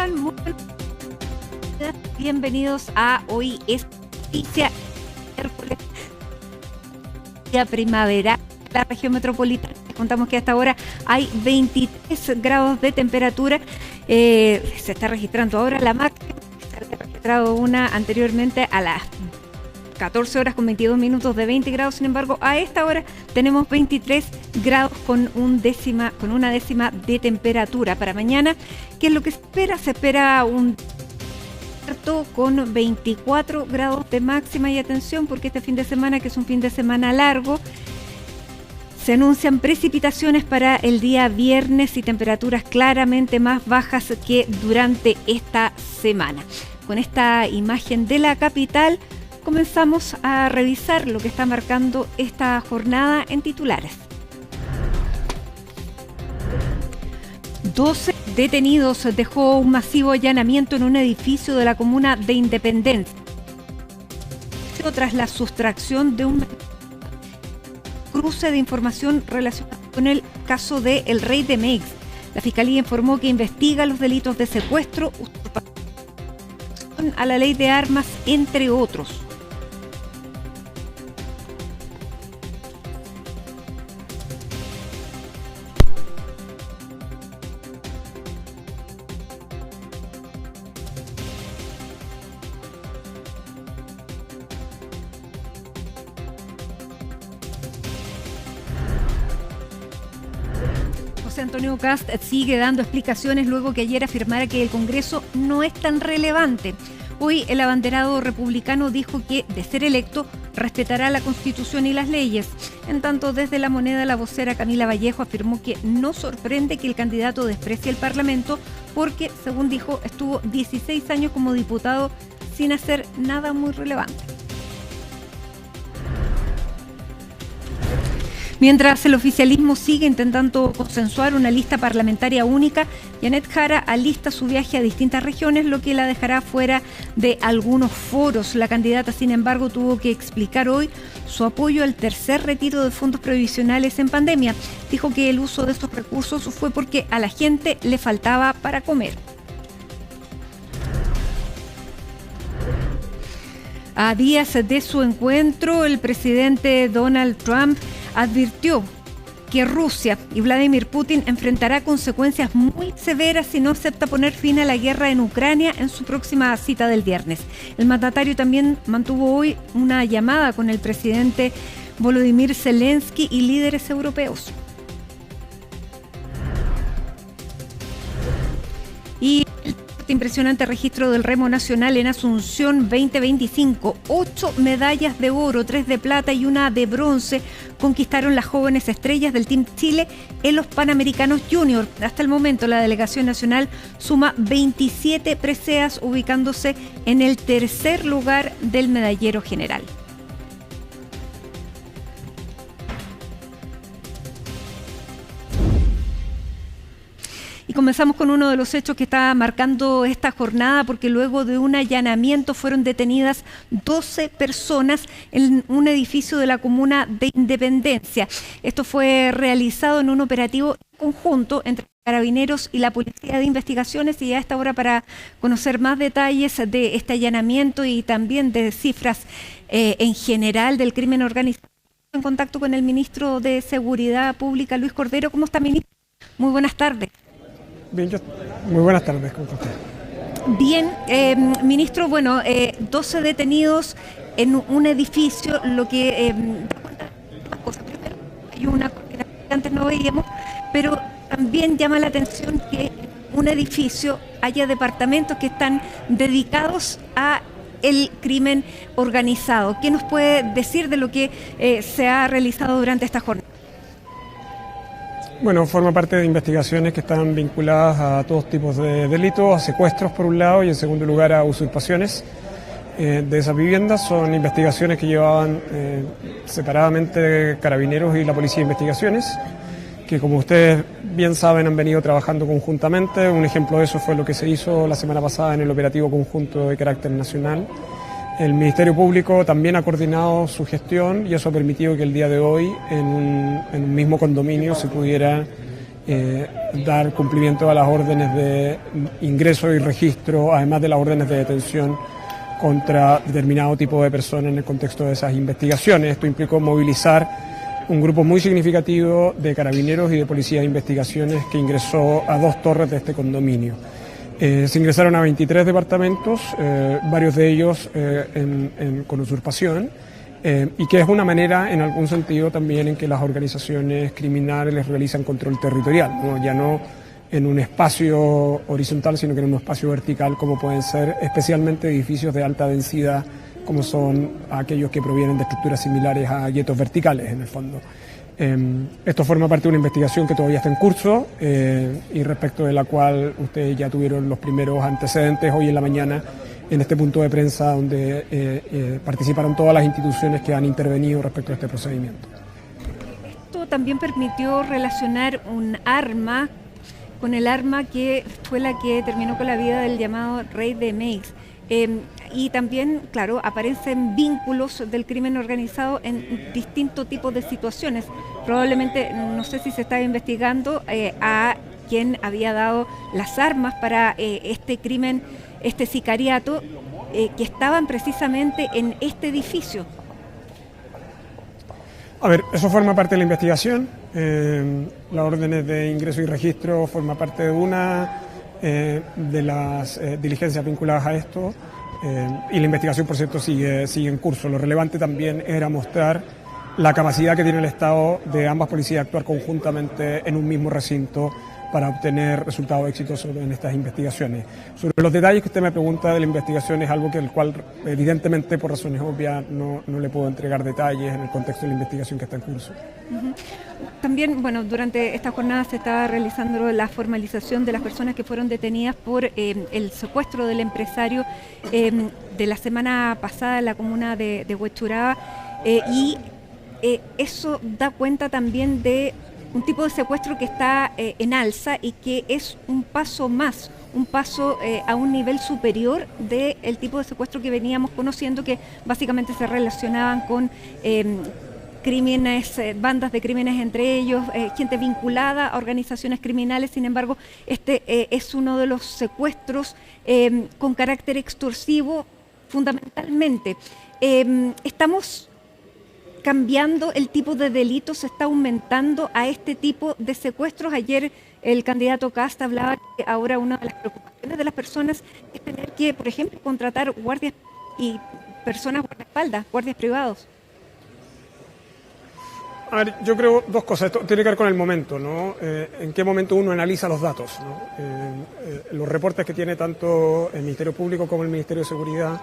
están? Muy bienvenidos a Hoy es Noticia, miércoles, día primavera, la región metropolitana. Contamos que hasta ahora hay 23 grados de temperatura. Se está registrando ahora la máxima. Se había registrado una anteriormente a las 14 horas con 22 minutos de 20 grados. Sin embargo, a esta hora tenemos 23 grados con una décima de temperatura. Para mañana, ¿qué es lo que se espera? Se espera un con 24 grados de máxima. Y atención, porque este fin de semana, que es un fin de semana largo, se anuncian precipitaciones para el día viernes y temperaturas claramente más bajas que durante esta semana. Con esta imagen de la capital, comenzamos a revisar lo que está marcando esta jornada en titulares. 12 detenidos dejó un masivo allanamiento en un edificio de la comuna de Independencia tras la sustracción de un cruce de información relacionada con el caso de El Rey de Meix. La Fiscalía informó que investiga los delitos de secuestro, usurpación a la ley de armas, entre otros. José Antonio Kast sigue dando explicaciones luego que ayer afirmara que el Congreso no es tan relevante. Hoy el abanderado republicano dijo que, de ser electo, respetará la Constitución y las leyes. En tanto, desde La Moneda, la vocera Camila Vallejo afirmó que no sorprende que el candidato desprecie el Parlamento porque, según dijo, estuvo 16 años como diputado sin hacer nada muy relevante. Mientras el oficialismo sigue intentando consensuar una lista parlamentaria única, Janet Jara alista su viaje a distintas regiones, lo que la dejará fuera de algunos foros. La candidata, sin embargo, tuvo que explicar hoy su apoyo al tercer retiro de fondos previsionales en pandemia. Dijo que el uso de estos recursos fue porque a la gente le faltaba para comer. A días de su encuentro, el presidente Donald Trump advirtió que Rusia y Vladimir Putin enfrentará consecuencias muy severas si no acepta poner fin a la guerra en Ucrania en su próxima cita del viernes. El mandatario también mantuvo hoy una llamada con el presidente Volodymyr Zelensky y líderes europeos. Y impresionante registro del remo nacional en Asunción 2025. 8 medallas de oro, 3 de plata y 1 de bronce conquistaron las jóvenes estrellas del Team Chile en los Panamericanos Junior. Hasta el momento la delegación nacional suma 27 preseas, ubicándose en el tercer lugar del medallero general. Y comenzamos con uno de los hechos que está marcando esta jornada, porque luego de un allanamiento fueron detenidas 12 personas en un edificio de la comuna de Independencia. Esto fue realizado en un operativo conjunto entre Carabineros y la Policía de Investigaciones. Y a esta hora, para conocer más detalles de este allanamiento y también de cifras en general del crimen organizado, en contacto con el ministro de Seguridad Pública, Luis Cordero. ¿Cómo está, ministro? Muy buenas tardes. Bien, muy buenas tardes. ¿Cómo está usted? Bien, ministro, 12 detenidos en un edificio, lo que da cuenta de más cosas. Primero, hay una coordinación que antes no veíamos, pero también llama la atención que en un edificio haya departamentos que están dedicados a el crimen organizado. ¿Qué nos puede decir de lo que se ha realizado durante esta jornada? Bueno, forma parte de investigaciones que están vinculadas a todos tipos de delitos, a secuestros por un lado y en segundo lugar a usurpaciones de esas viviendas. Son investigaciones que llevaban separadamente Carabineros y la Policía de Investigaciones, que como ustedes bien saben han venido trabajando conjuntamente. Un ejemplo de eso fue lo que se hizo la semana pasada en el operativo conjunto de carácter nacional. El Ministerio Público también ha coordinado su gestión y eso ha permitido que el día de hoy en un mismo condominio se pudiera dar cumplimiento a las órdenes de ingreso y registro, además de las órdenes de detención contra determinado tipo de personas en el contexto de esas investigaciones. Esto implicó movilizar un grupo muy significativo de carabineros y de policía de investigaciones que ingresó a 2 torres de este condominio. Se ingresaron a 23 departamentos, varios de ellos con usurpación, y que es una manera, en algún sentido, también en que las organizaciones criminales realizan control territorial, ¿no? Ya no en un espacio horizontal, sino que en un espacio vertical, como pueden ser especialmente edificios de alta densidad, como son aquellos que provienen de estructuras similares a guetos verticales, en el fondo. Esto forma parte de una investigación que todavía está en curso y respecto de la cual ustedes ya tuvieron los primeros antecedentes hoy en la mañana en este punto de prensa donde participaron todas las instituciones que han intervenido respecto a este procedimiento. Esto también permitió relacionar un arma con el arma que fue la que terminó con la vida del llamado Rey de Meix. Y también, claro, aparecen vínculos del crimen organizado en distintos tipos de situaciones. Probablemente, no sé si se estaba investigando a quien había dado las armas para este crimen, este sicariato, que estaban precisamente en este edificio. A ver, eso forma parte de la investigación. Las órdenes de ingreso y registro forma parte de una de las diligencias vinculadas a esto. Y la investigación, por cierto, sigue en curso. Lo relevante también era mostrar la capacidad que tiene el Estado de ambas policías de actuar conjuntamente en un mismo recinto para obtener resultados exitosos en estas investigaciones. Sobre los detalles que usted me pregunta de la investigación es algo que el cual evidentemente por razones obvias no le puedo entregar detalles en el contexto de la investigación que está en curso. También, bueno, durante esta jornada se estaba realizando la formalización de las personas que fueron detenidas por el secuestro del empresario de la semana pasada en la comuna de Huechuraba y eso da cuenta también de un tipo de secuestro que está en alza y que es un paso más, un paso a un nivel superior del tipo de secuestro que veníamos conociendo, que básicamente se relacionaban con crímenes, bandas de crímenes entre ellos, gente vinculada a organizaciones criminales. Sin embargo, este es uno de los secuestros con carácter extorsivo fundamentalmente. Estamos cambiando el tipo de delitos, se está aumentando a este tipo de secuestros. Ayer el candidato Kast hablaba que ahora una de las preocupaciones de las personas es tener que, por ejemplo, contratar guardias y personas guardaespaldas, guardias privados. A ver, yo creo 2 cosas. Esto tiene que ver con el momento, ¿no? En qué momento uno analiza los datos, ¿no? Los reportes que tiene tanto el Ministerio Público como el Ministerio de Seguridad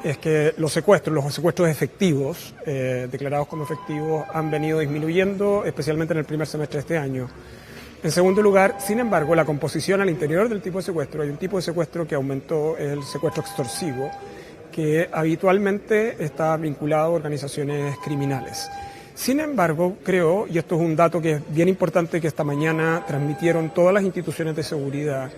es que los secuestros efectivos, declarados como efectivos, han venido disminuyendo, especialmente en el primer semestre de este año. En segundo lugar, sin embargo, la composición al interior del tipo de secuestro, hay un tipo de secuestro que aumentó, el secuestro extorsivo, que habitualmente está vinculado a organizaciones criminales. Sin embargo, creo, y esto es un dato que es bien importante que esta mañana transmitieron todas las instituciones de seguridad,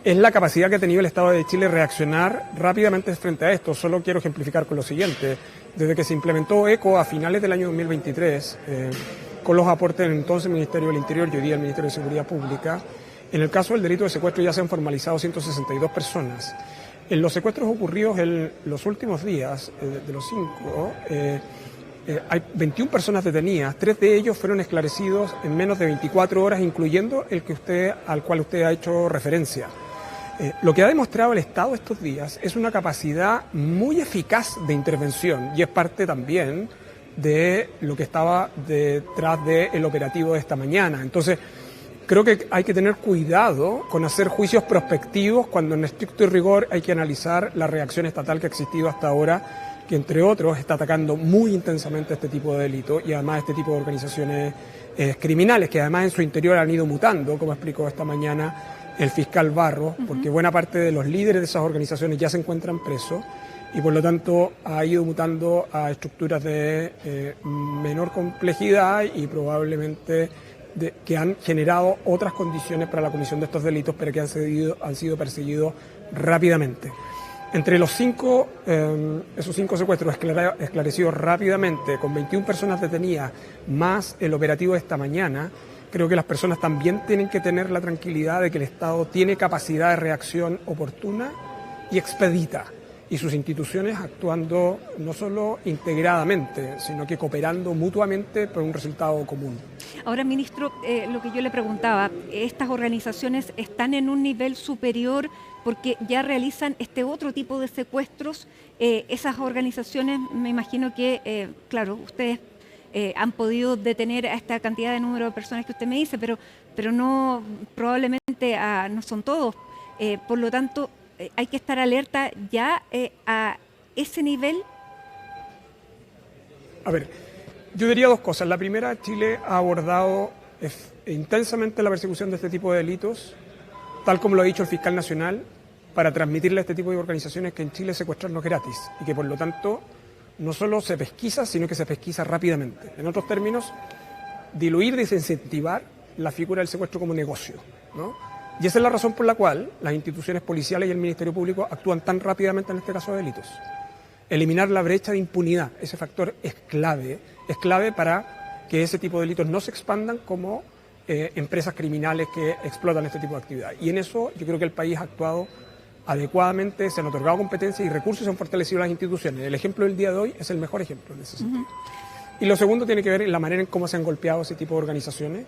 es la capacidad que ha tenido el Estado de Chile reaccionar rápidamente frente a esto. Solo quiero ejemplificar con lo siguiente. Desde que se implementó ECO a finales del año 2023, con los aportes del entonces Ministerio del Interior y hoy día el Ministerio de Seguridad Pública, en el caso del delito de secuestro ya se han formalizado 162 personas. En los secuestros ocurridos en los últimos días, de los 5, hay 21 personas detenidas, 3 de ellos fueron esclarecidos en menos de 24 horas, incluyendo el que al cual usted ha hecho referencia. Lo que ha demostrado el Estado estos días es una capacidad muy eficaz de intervención y es parte también de lo que estaba detrás del operativo de esta mañana. Entonces, creo que hay que tener cuidado con hacer juicios prospectivos cuando en estricto rigor hay que analizar la reacción estatal que ha existido hasta ahora, que entre otros está atacando muy intensamente este tipo de delitos y además este tipo de organizaciones criminales que además en su interior han ido mutando, como explicó esta mañana el fiscal Barros, porque buena parte de los líderes de esas organizaciones ya se encuentran presos y por lo tanto ha ido mutando a estructuras de menor complejidad y probablemente que han generado otras condiciones para la comisión de estos delitos, pero que han sido perseguidos rápidamente. Entre esos 5 secuestros esclarecidos rápidamente, con 21 personas detenidas, más el operativo de esta mañana, Creo que las personas también tienen que tener la tranquilidad de que el Estado tiene capacidad de reacción oportuna y expedita, y sus instituciones actuando no solo integradamente, sino que cooperando mutuamente por un resultado común. Ahora, ministro, lo que yo le preguntaba, ¿estas organizaciones están en un nivel superior porque ya realizan este otro tipo de secuestros? Esas organizaciones, me imagino que, claro, ustedes han podido detener a esta cantidad de número de personas que usted me dice, pero no, probablemente no son todos. Por lo tanto, hay que estar alerta ya a ese nivel. A ver, yo diría dos cosas. La primera, Chile ha abordado intensamente la persecución de este tipo de delitos, tal como lo ha dicho el fiscal nacional, para transmitirle a este tipo de organizaciones que en Chile secuestrar no es gratis y que por lo tanto no solo se pesquisa, sino que se pesquisa rápidamente. En otros términos, diluir, desincentivar la figura del secuestro como negocio, ¿no? Y esa es la razón por la cual las instituciones policiales y el Ministerio Público actúan tan rápidamente en este caso de delitos. Eliminar la brecha de impunidad, ese factor es clave para que ese tipo de delitos no se expandan como empresas criminales que explotan este tipo de actividad. Y en eso yo creo que el país ha actuado adecuadamente, se han otorgado competencias y recursos, se han fortalecido las instituciones. El ejemplo del día de hoy es el mejor ejemplo en ese sentido. Y lo segundo tiene que ver en la manera en cómo se han golpeado ese tipo de organizaciones,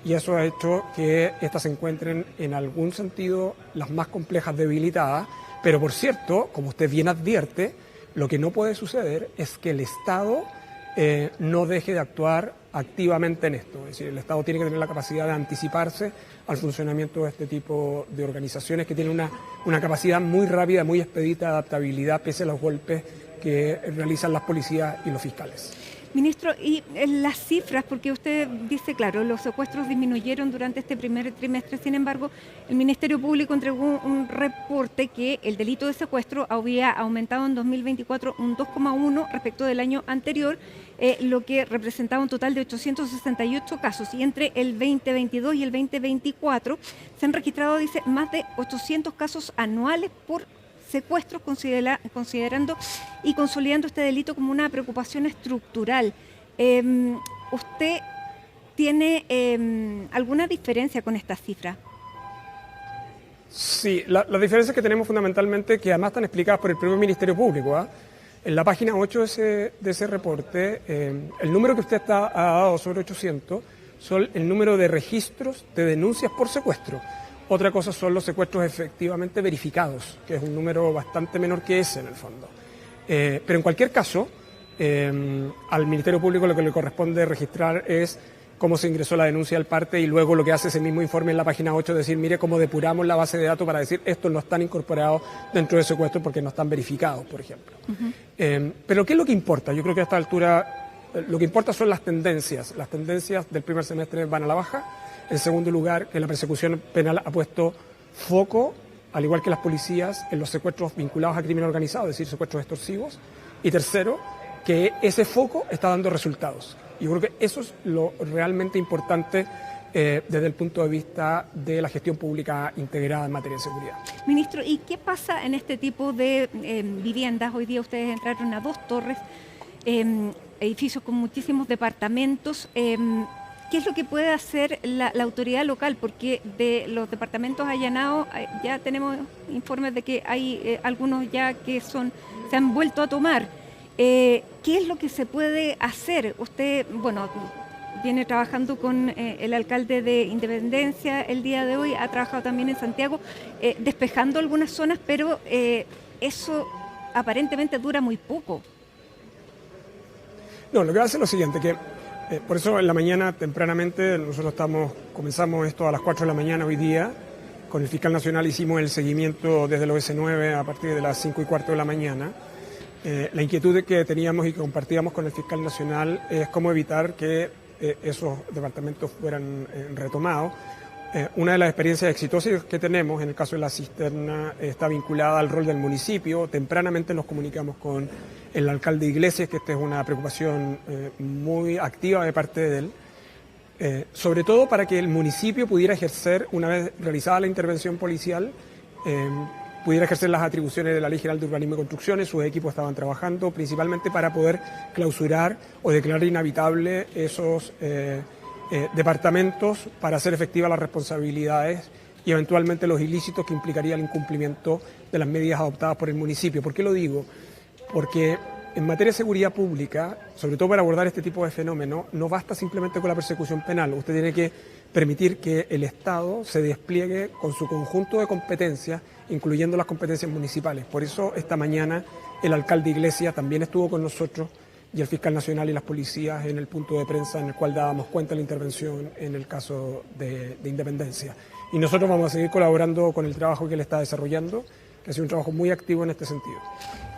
y eso ha hecho que éstas se encuentren en algún sentido las más complejas, debilitadas. Pero por cierto, como usted bien advierte, lo que no puede suceder es que el Estado no deje de actuar activamente en esto. Es decir, el Estado tiene que tener la capacidad de anticiparse al funcionamiento de este tipo de organizaciones que tienen una capacidad muy rápida, muy expedita de adaptabilidad pese a los golpes que realizan las policías y los fiscales. Ministro, y las cifras, porque usted dice, claro, los secuestros disminuyeron durante este primer trimestre, sin embargo, el Ministerio Público entregó un reporte que el delito de secuestro había aumentado en 2024 un 2,1 respecto del año anterior, lo que representaba un total de 868 casos. Y entre el 2022 y el 2024 se han registrado, dice, más de 800 casos anuales por secuestros, considerando y consolidando este delito como una preocupación estructural. ¿Usted tiene alguna diferencia con estas cifras? Sí, las diferencias que tenemos fundamentalmente, que además están explicadas por el propio Ministerio Público, en la página 8 de ese reporte, el número que usted ha dado sobre 800 son el número de registros de denuncias por secuestro. Otra cosa son los secuestros efectivamente verificados, que es un número bastante menor que ese en el fondo. Pero en cualquier caso, al Ministerio Público lo que le corresponde registrar es cómo se ingresó la denuncia al parte, y luego lo que hace ese mismo informe en la página 8 es decir, mire cómo depuramos la base de datos para decir estos no están incorporados dentro de secuestro porque no están verificados, por ejemplo. Pero ¿qué es lo que importa? Yo creo que a esta altura lo que importa son las tendencias. Las tendencias del primer semestre van a la baja. En segundo lugar, que la persecución penal ha puesto foco, al igual que las policías, en los secuestros vinculados a crimen organizado, es decir, secuestros extorsivos. Y tercero, que ese foco está dando resultados. Yo creo que eso es lo realmente importante desde el punto de vista de la gestión pública integrada en materia de seguridad. Ministro, ¿y qué pasa en este tipo de viviendas? Hoy día ustedes entraron a 2 torres, edificios con muchísimos departamentos. ¿Qué es lo que puede hacer la autoridad local? Porque de los departamentos allanados ya tenemos informes de que hay algunos ya que se han vuelto a tomar. ¿Qué es lo que se puede hacer? Usted, bueno, viene trabajando con el alcalde de Independencia el día de hoy, ha trabajado también en Santiago, despejando algunas zonas, pero eso aparentemente dura muy poco. No, lo que va a hacer es lo siguiente, que por eso en la mañana tempranamente nosotros comenzamos esto a las 4 de la mañana hoy día. Con el fiscal nacional hicimos el seguimiento desde el OS9 a partir de las 5:15 de la mañana. La inquietud que teníamos y que compartíamos con el fiscal nacional es cómo evitar que esos departamentos fueran retomados. Una de las experiencias exitosas que tenemos en el caso de la cisterna está vinculada al rol del municipio. Tempranamente nos comunicamos con el alcalde Iglesias, que esta es una preocupación muy activa de parte de él, sobre todo para que el municipio pudiera ejercer, una vez realizada la intervención policial, pudiera ejercer las atribuciones de la Ley General de Urbanismo y Construcciones. Sus equipos estaban trabajando principalmente para poder clausurar o declarar inhabitable esos departamentos para hacer efectivas las responsabilidades y eventualmente los ilícitos que implicaría el incumplimiento de las medidas adoptadas por el municipio. ¿Por qué lo digo? Porque en materia de seguridad pública, sobre todo para abordar este tipo de fenómenos, no basta simplemente con la persecución penal. Usted tiene que permitir que el Estado se despliegue con su conjunto de competencias, incluyendo las competencias municipales. Por eso esta mañana el alcalde Iglesias también estuvo con nosotros y el fiscal nacional y las policías en el punto de prensa en el cual dábamos cuenta de la intervención en el caso de Independencia. Y nosotros vamos a seguir colaborando con el trabajo que él está desarrollando, que ha sido un trabajo muy activo en este sentido.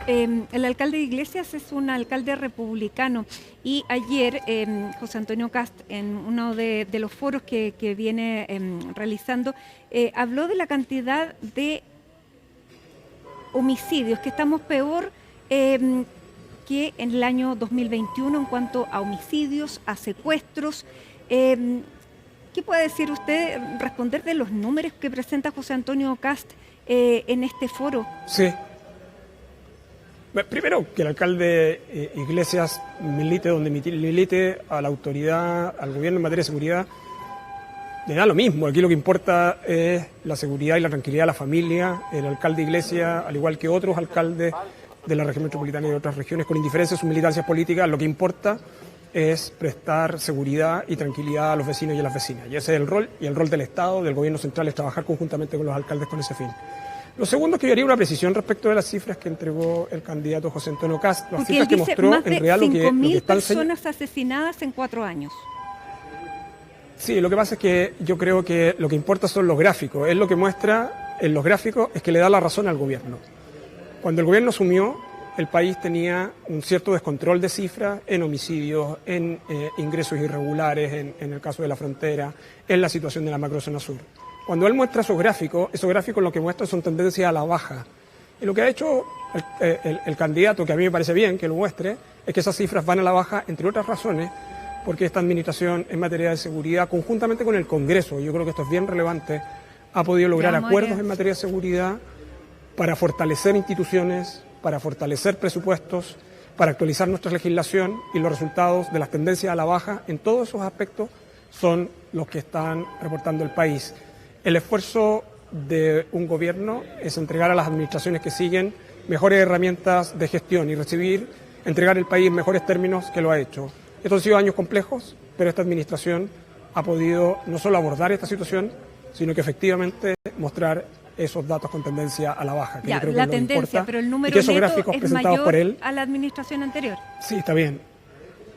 El alcalde Iglesias es un alcalde republicano y ayer José Antonio Kast, en uno de los foros que viene realizando, habló de la cantidad de homicidios, que estamos peor que en el año 2021 en cuanto a homicidios, a secuestros. ¿Qué puede decir usted, responder de los números que presenta José Antonio Kast en este foro? Sí. Primero, que el alcalde Iglesias milite donde milite, a la autoridad, al gobierno en materia de seguridad, le da lo mismo. Aquí lo que importa es la seguridad y la tranquilidad de la familia. El alcalde Iglesias, al igual que otros alcaldes de la región metropolitana y de otras regiones, con indiferencia de sus militancias políticas, lo que importa es prestar seguridad y tranquilidad a los vecinos y a las vecinas. Y ese es el rol, y el rol del Estado, del gobierno central, es trabajar conjuntamente con los alcaldes con ese fin. Lo segundo es que yo haría una precisión respecto de las cifras que entregó el candidato José Antonio Kast. Las cifras que mostró más de en real lo que 5.000 personas asesinadas en 4 años. Sí, lo que pasa es que yo creo que lo que importa son los gráficos. Él lo que muestra en los gráficos es que le da la razón al gobierno. Cuando el gobierno asumió, el país tenía un cierto descontrol de cifras en homicidios, en ingresos irregulares, en el caso de la frontera, en la situación de la macrozona sur. Cuando él muestra esos gráficos lo que muestran son tendencias a la baja. Y lo que ha hecho el candidato, que a mí me parece bien que lo muestre, es que esas cifras van a la baja, entre otras razones, porque esta administración en materia de seguridad, conjuntamente con el Congreso, yo creo que esto es bien relevante, ha podido lograr acuerdos en materia de seguridad para fortalecer instituciones, para fortalecer presupuestos, para actualizar nuestra legislación, y los resultados de las tendencias a la baja en todos esos aspectos son los que están reportando el país. El esfuerzo de un gobierno es entregar a las administraciones que siguen mejores herramientas de gestión y entregar el país en mejores términos que lo ha hecho. Estos han sido años complejos, pero esta administración ha podido no solo abordar esta situación, sino que efectivamente mostrar esos datos con tendencia a la baja. Que Ya, yo creo la que tendencia, pero el número neto es mayor a la administración anterior. Sí, está bien,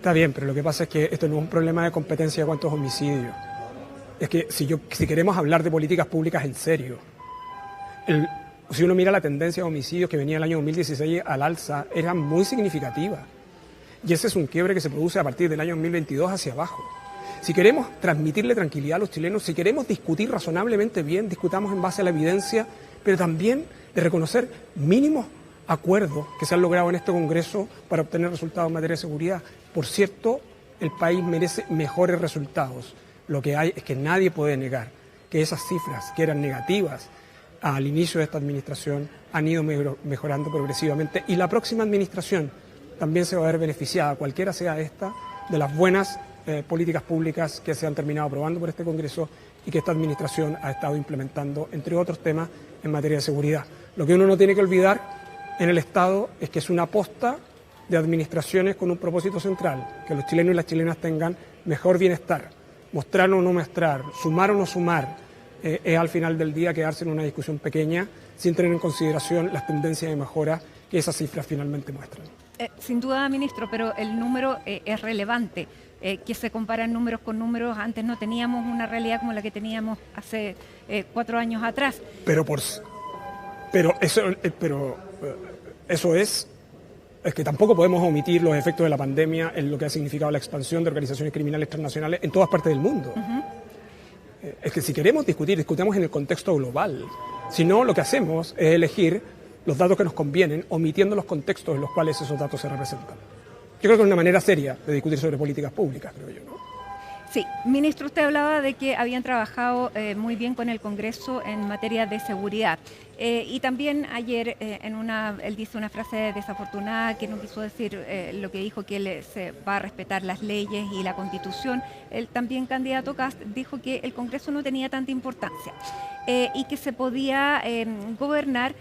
pero lo que pasa es que esto no es un problema de competencia de cuántos homicidios. Es que si queremos hablar de políticas públicas en serio, si uno mira la tendencia de homicidios que venía el año 2016 al alza, era muy significativa. Y ese es un quiebre que se produce a partir del año 2022 hacia abajo. Si queremos transmitirle tranquilidad a los chilenos, si queremos discutir razonablemente bien, discutamos en base a la evidencia, pero también de reconocer mínimos acuerdos que se han logrado en este Congreso para obtener resultados en materia de seguridad. Por cierto, el país merece mejores resultados. Lo que hay es que nadie puede negar que esas cifras que eran negativas al inicio de esta administración han ido mejorando progresivamente, y la próxima administración también se va a ver beneficiada, cualquiera sea esta, de las buenas políticas públicas que se han terminado aprobando por este Congreso y que esta administración ha estado implementando, entre otros temas, en materia de seguridad. Lo que uno no tiene que olvidar en el Estado es que es una aposta de administraciones con un propósito central, que los chilenos y las chilenas tengan mejor bienestar. Mostrar o no mostrar, sumar o no sumar, es al final del día quedarse en una discusión pequeña sin tener en consideración las tendencias de mejora que esas cifras finalmente muestran. Sin duda, ministro, pero el número es relevante. Que se comparan números con números, antes no teníamos una realidad como la que teníamos hace 4 años atrás. Pero eso es que tampoco podemos omitir los efectos de la pandemia en lo que ha significado la expansión de organizaciones criminales transnacionales en todas partes del mundo. Es que si queremos discutir, discutamos en el contexto global. Si no, lo que hacemos es elegir los datos que nos convienen, omitiendo los contextos en los cuales esos datos se representan. Yo creo que es una manera seria de discutir sobre políticas públicas, creo yo, ¿no? Sí, ministro, usted hablaba de que habían trabajado muy bien con el Congreso en materia de seguridad. Y también ayer él dice una frase desafortunada que no quiso decir lo que dijo, que él se va a respetar las leyes y la Constitución. El también candidato Kast dijo que el Congreso no tenía tanta importancia y que se podía gobernar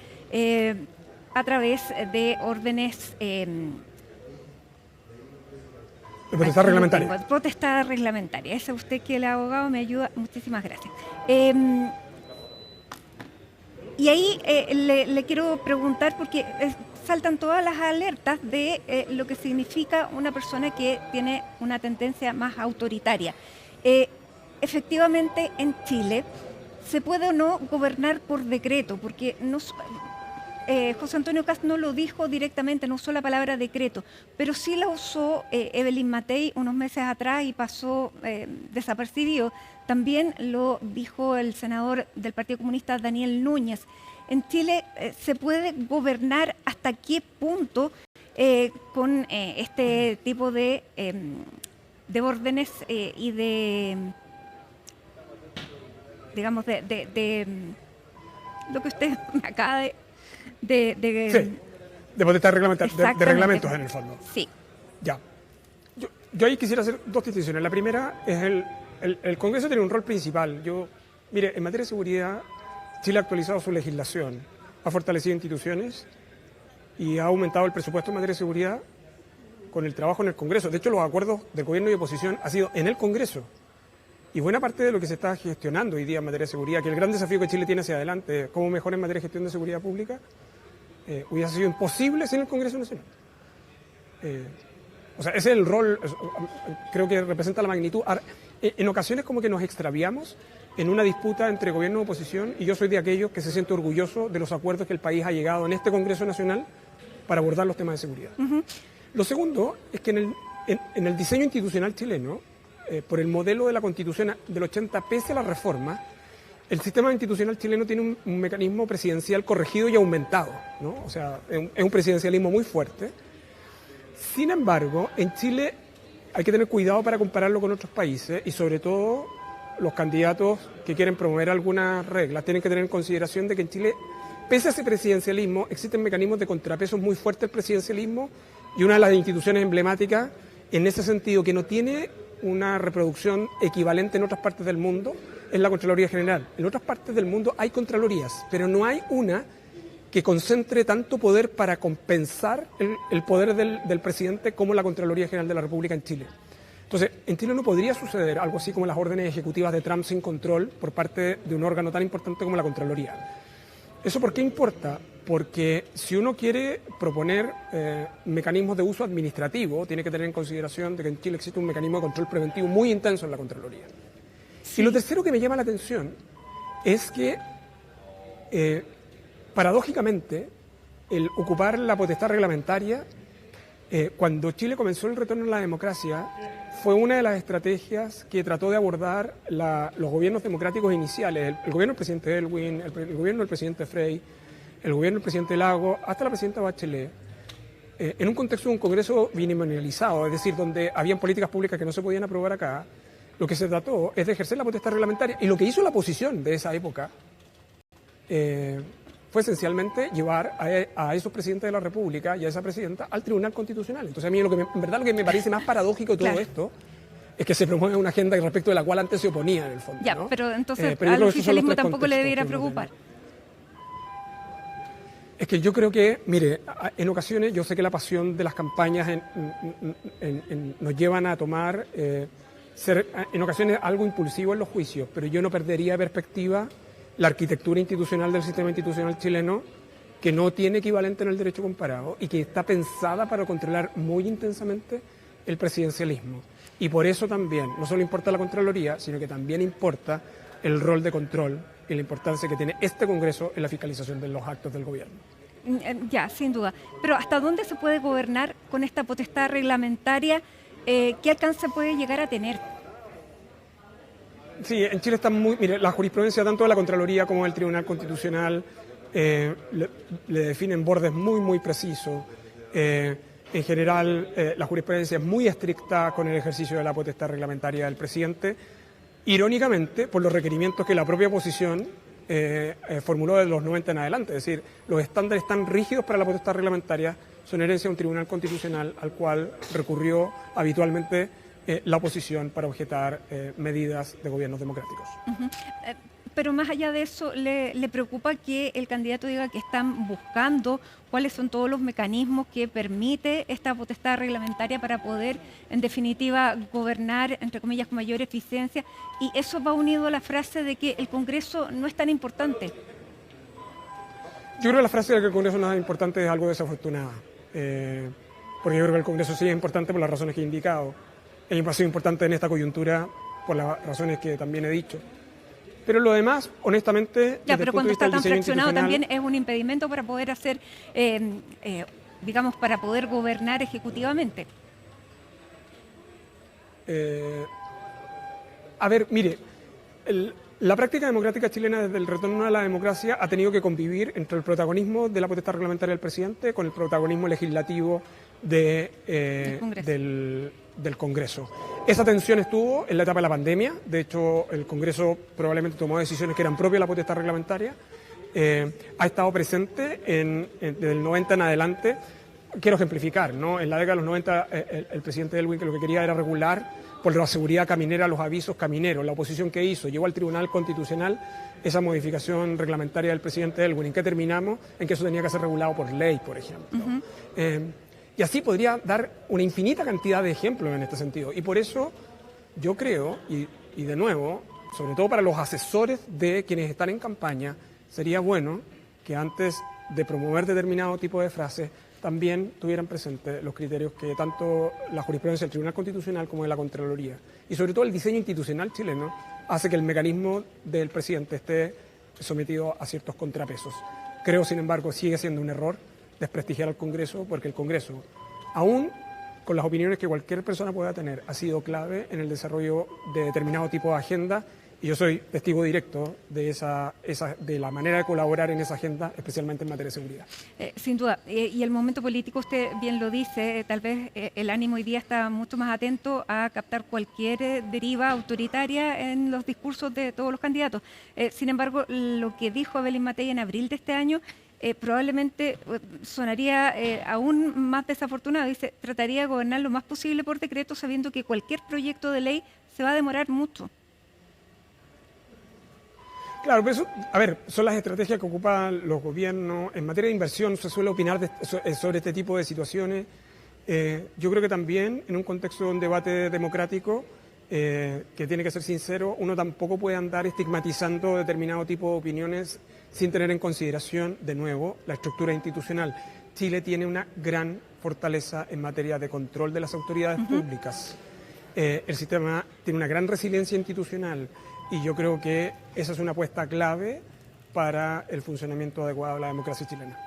a través de órdenes... potestad reglamentaria. Potestad reglamentaria. Ese usted que el abogado me ayuda. Muchísimas gracias. Y ahí le quiero preguntar, porque saltan todas las alertas de lo que significa una persona que tiene una tendencia más autoritaria. Efectivamente, en Chile, ¿se puede o no gobernar por decreto? Porque no... José Antonio Kast no lo dijo directamente, no usó la palabra decreto, pero sí la usó Evelyn Matei unos meses atrás y pasó desapercibido. También lo dijo el senador del Partido Comunista, Daniel Núñez. En Chile se puede gobernar hasta qué punto con este tipo de órdenes y de, digamos, de lo que usted me acaba de... Sí, de potestad reglamentaria, de reglamentos en el fondo. Sí. Ya. Yo ahí quisiera hacer dos distinciones. La primera es el Congreso tiene un rol principal. Mire, en materia de seguridad, Chile ha actualizado su legislación, ha fortalecido instituciones y ha aumentado el presupuesto en materia de seguridad con el trabajo en el Congreso. De hecho, los acuerdos de gobierno y oposición han sido en el Congreso. Y buena parte de lo que se está gestionando hoy día en materia de seguridad, que el gran desafío que Chile tiene hacia adelante, cómo mejorar en materia de gestión de seguridad pública, hubiese sido imposible sin el Congreso Nacional. O sea, ese es el rol, creo que representa la magnitud. En ocasiones como que nos extraviamos en una disputa entre gobierno y oposición, y yo soy de aquellos que se siente orgulloso de los acuerdos que el país ha llegado en este Congreso Nacional para abordar los temas de seguridad. Uh-huh. Lo segundo es que en el diseño institucional chileno, por el modelo de la Constitución del 80, pese a la reforma, el sistema institucional chileno tiene un mecanismo presidencial corregido y aumentado, ¿no? O sea, es un presidencialismo muy fuerte. Sin embargo, en Chile hay que tener cuidado para compararlo con otros países y sobre todo los candidatos que quieren promover algunas reglas tienen que tener en consideración de que en Chile, pese a ese presidencialismo, existen mecanismos de contrapesos muy fuertes al presidencialismo y una de las instituciones emblemáticas en ese sentido que no tiene una reproducción equivalente en otras partes del mundo es la Contraloría General. En otras partes del mundo hay contralorías, pero no hay una que concentre tanto poder para compensar el poder del presidente como la Contraloría General de la República en Chile. Entonces, en Chile no podría suceder algo así como las órdenes ejecutivas de Trump sin control por parte de un órgano tan importante como la Contraloría. ¿Eso por qué importa? Porque si uno quiere proponer mecanismos de uso administrativo, tiene que tener en consideración de que en Chile existe un mecanismo de control preventivo muy intenso en la Contraloría. Sí. Y lo tercero que me llama la atención es que, paradójicamente, el ocupar la potestad reglamentaria, cuando Chile comenzó el retorno a la democracia, fue una de las estrategias que trató de abordar los gobiernos democráticos iniciales, el gobierno del presidente Elwin, el gobierno del presidente Frey, el gobierno del presidente Lagos, hasta la presidenta Bachelet, en un contexto de un Congreso binominalizado, es decir, donde habían políticas públicas que no se podían aprobar acá. Lo que se trató es de ejercer la potestad reglamentaria, y lo que hizo la oposición de esa época fue esencialmente llevar a esos presidentes de la República y a esa presidenta al Tribunal Constitucional. Entonces a mí en verdad lo que me parece más paradójico de todo esto es que se promueve una agenda respecto de la cual antes se oponía en el fondo. Ya, ¿no? Pero entonces al oficialismo tampoco le debiera preocupar. Es que yo creo que, mire, en ocasiones yo sé que la pasión de las campañas nos llevan a tomar, ser en ocasiones algo impulsivo en los juicios, pero yo no perdería de perspectiva la arquitectura institucional del sistema institucional chileno, que no tiene equivalente en el derecho comparado y que está pensada para controlar muy intensamente el presidencialismo. Y por eso también, no solo importa la Contraloría, sino que también importa el rol de control y la importancia que tiene este Congreso en la fiscalización de los actos del gobierno. Ya, sin duda. Pero ¿hasta dónde se puede gobernar con esta potestad reglamentaria? ¿Qué alcance puede llegar a tener? Sí, en Chile está mire, la jurisprudencia tanto de la Contraloría como del Tribunal Constitucional le definen bordes muy, muy precisos. En general, la jurisprudencia es muy estricta con el ejercicio de la potestad reglamentaria del presidente, irónicamente por los requerimientos que la propia oposición formuló de los 90 en adelante. Es decir, los estándares tan rígidos para la potestad reglamentaria son herencia de un tribunal constitucional al cual recurrió habitualmente la oposición para objetar medidas de gobiernos democráticos. Pero más allá de eso, ¿le preocupa que el candidato diga que están buscando cuáles son todos los mecanismos que permite esta potestad reglamentaria para poder, en definitiva, gobernar, entre comillas, con mayor eficiencia? Y eso va unido a la frase de que el Congreso no es tan importante. Yo creo que la frase de que el Congreso no es importante es algo desafortunada, porque yo creo que el Congreso sí es importante por las razones que he indicado. Ha sido importante en esta coyuntura por las razones que también he dicho. Pero lo demás, honestamente... Ya, pero cuando está tan fraccionado también es un impedimento para poder hacer, digamos, para poder gobernar ejecutivamente. A ver, mire, la práctica democrática chilena desde el retorno a la democracia ha tenido que convivir entre el protagonismo de la potestad reglamentaria del presidente con el protagonismo legislativo del Congreso. Esa tensión estuvo en la etapa de la pandemia. De hecho, el Congreso probablemente tomó decisiones que eran propias de la potestad reglamentaria. Ha estado presente desde el 90 en adelante. Quiero ejemplificar, ¿no? En la década de los 90 el presidente Elwin que lo que quería era regular por la seguridad caminera los avisos camineros. La oposición que hizo llevó al Tribunal Constitucional esa modificación reglamentaria del presidente Elwin. ¿En qué terminamos? En que eso tenía que ser regulado por ley, por ejemplo. Y así podría dar una infinita cantidad de ejemplos en este sentido. Y por eso yo creo, y de nuevo, sobre todo para los asesores de quienes están en campaña, sería bueno que antes de promover determinado tipo de frases también tuvieran presentes los criterios que tanto la jurisprudencia del Tribunal Constitucional como de la Contraloría, y sobre todo el diseño institucional chileno, hace que el mecanismo del presidente esté sometido a ciertos contrapesos. Creo, sin embargo, sigue siendo un error desprestigiar al Congreso, porque el Congreso, aún con las opiniones que cualquier persona pueda tener, ha sido clave en el desarrollo de determinado tipo de agenda, y yo soy testigo directo de de la manera de colaborar en esa agenda, especialmente en materia de seguridad. Sin duda, y el momento político, usted bien lo dice, tal vez el ánimo hoy día está mucho más atento a captar cualquier deriva autoritaria en los discursos de todos los candidatos. Sin embargo, lo que dijo Evelyn Matei en abril de este año probablemente sonaría aún más desafortunado. Dice, trataría de gobernar lo más posible por decreto, sabiendo que cualquier proyecto de ley se va a demorar mucho. Claro, pero eso, a ver, son las estrategias que ocupan los gobiernos. En materia de inversión se suele opinar sobre este tipo de situaciones. Yo creo que también en un contexto de un debate democrático, que tiene que ser sincero, uno tampoco puede andar estigmatizando determinado tipo de opiniones sin tener en consideración, de nuevo, la estructura institucional. Chile tiene una gran fortaleza en materia de control de las autoridades públicas. El sistema tiene una gran resiliencia institucional y yo creo que esa es una apuesta clave para el funcionamiento adecuado de la democracia chilena.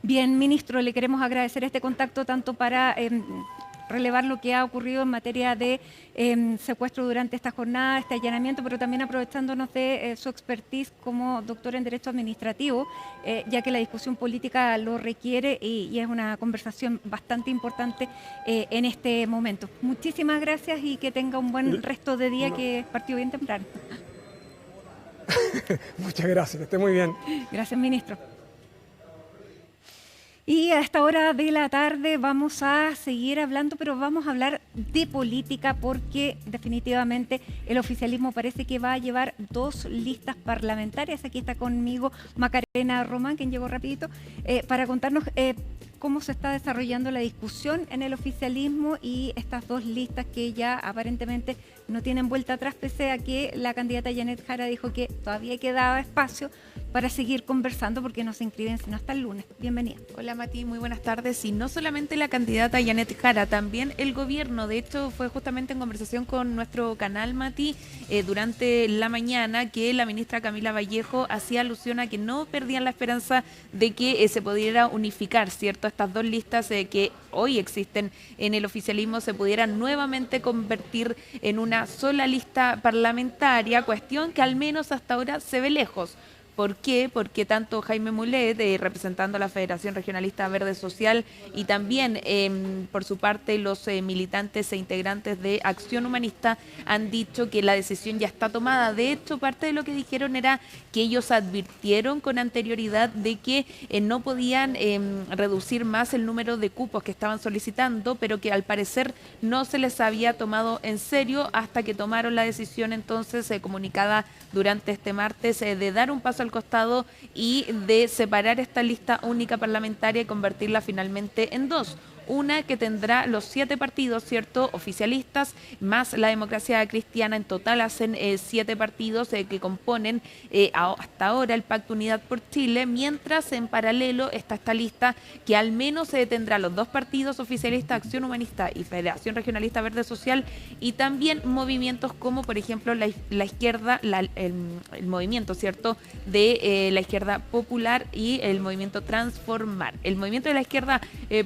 Bien, ministro, le queremos agradecer este contacto tanto para relevar lo que ha ocurrido en materia de secuestro durante esta jornada, este allanamiento, pero también aprovechándonos de su expertise como doctor en Derecho Administrativo, ya que la discusión política lo requiere y es una conversación bastante importante en este momento. Muchísimas gracias y que tenga un buen resto de día, que partió bien temprano. Muchas gracias, que esté muy bien. Gracias, ministro. Y a esta hora de la tarde vamos a seguir hablando, pero vamos a hablar de política porque definitivamente el oficialismo parece que va a llevar 2 listas parlamentarias. Aquí está conmigo Macarena Román, quien llegó rapidito, para contarnos cómo se está desarrollando la discusión en el oficialismo y estas 2 listas que ya aparentemente no tienen vuelta atrás, pese a que la candidata Janet Jara dijo que todavía quedaba espacio para seguir conversando porque no se inscriben sino hasta el lunes. Bienvenida. Hola Mati, muy buenas tardes. Y no solamente la candidata Janet Jara, también el gobierno. De hecho, fue justamente en conversación con nuestro canal, Mati, durante la mañana, que la ministra Camila Vallejo hacía alusión a que no perdían la esperanza de que se pudiera unificar, ¿cierto? Estas 2 listas que hoy existen en el oficialismo se pudieran nuevamente convertir en una sola lista parlamentaria, cuestión que al menos hasta ahora se ve lejos. ¿Por qué? Porque tanto Jaime Mulet, representando a la Federación Regionalista Verde Social, y también por su parte los militantes e integrantes de Acción Humanista han dicho que la decisión ya está tomada. De hecho, parte de lo que dijeron era que ellos advirtieron con anterioridad de que no podían reducir más el número de cupos que estaban solicitando, pero que al parecer no se les había tomado en serio hasta que tomaron la decisión entonces comunicada durante este martes de dar un paso al costado y de separar esta lista única parlamentaria y convertirla finalmente en dos. Una que tendrá los 7 partidos, ¿cierto?, oficialistas, más la Democracia Cristiana. En total hacen 7 partidos que componen hasta ahora el Pacto Unidad por Chile, mientras en paralelo está esta lista que al menos tendrá los 2 partidos oficialistas, Acción Humanista y Federación Regionalista Verde Social, y también movimientos como, por ejemplo, la izquierda, el movimiento, ¿cierto?, de la izquierda popular y el movimiento Transformar. El movimiento de la izquierda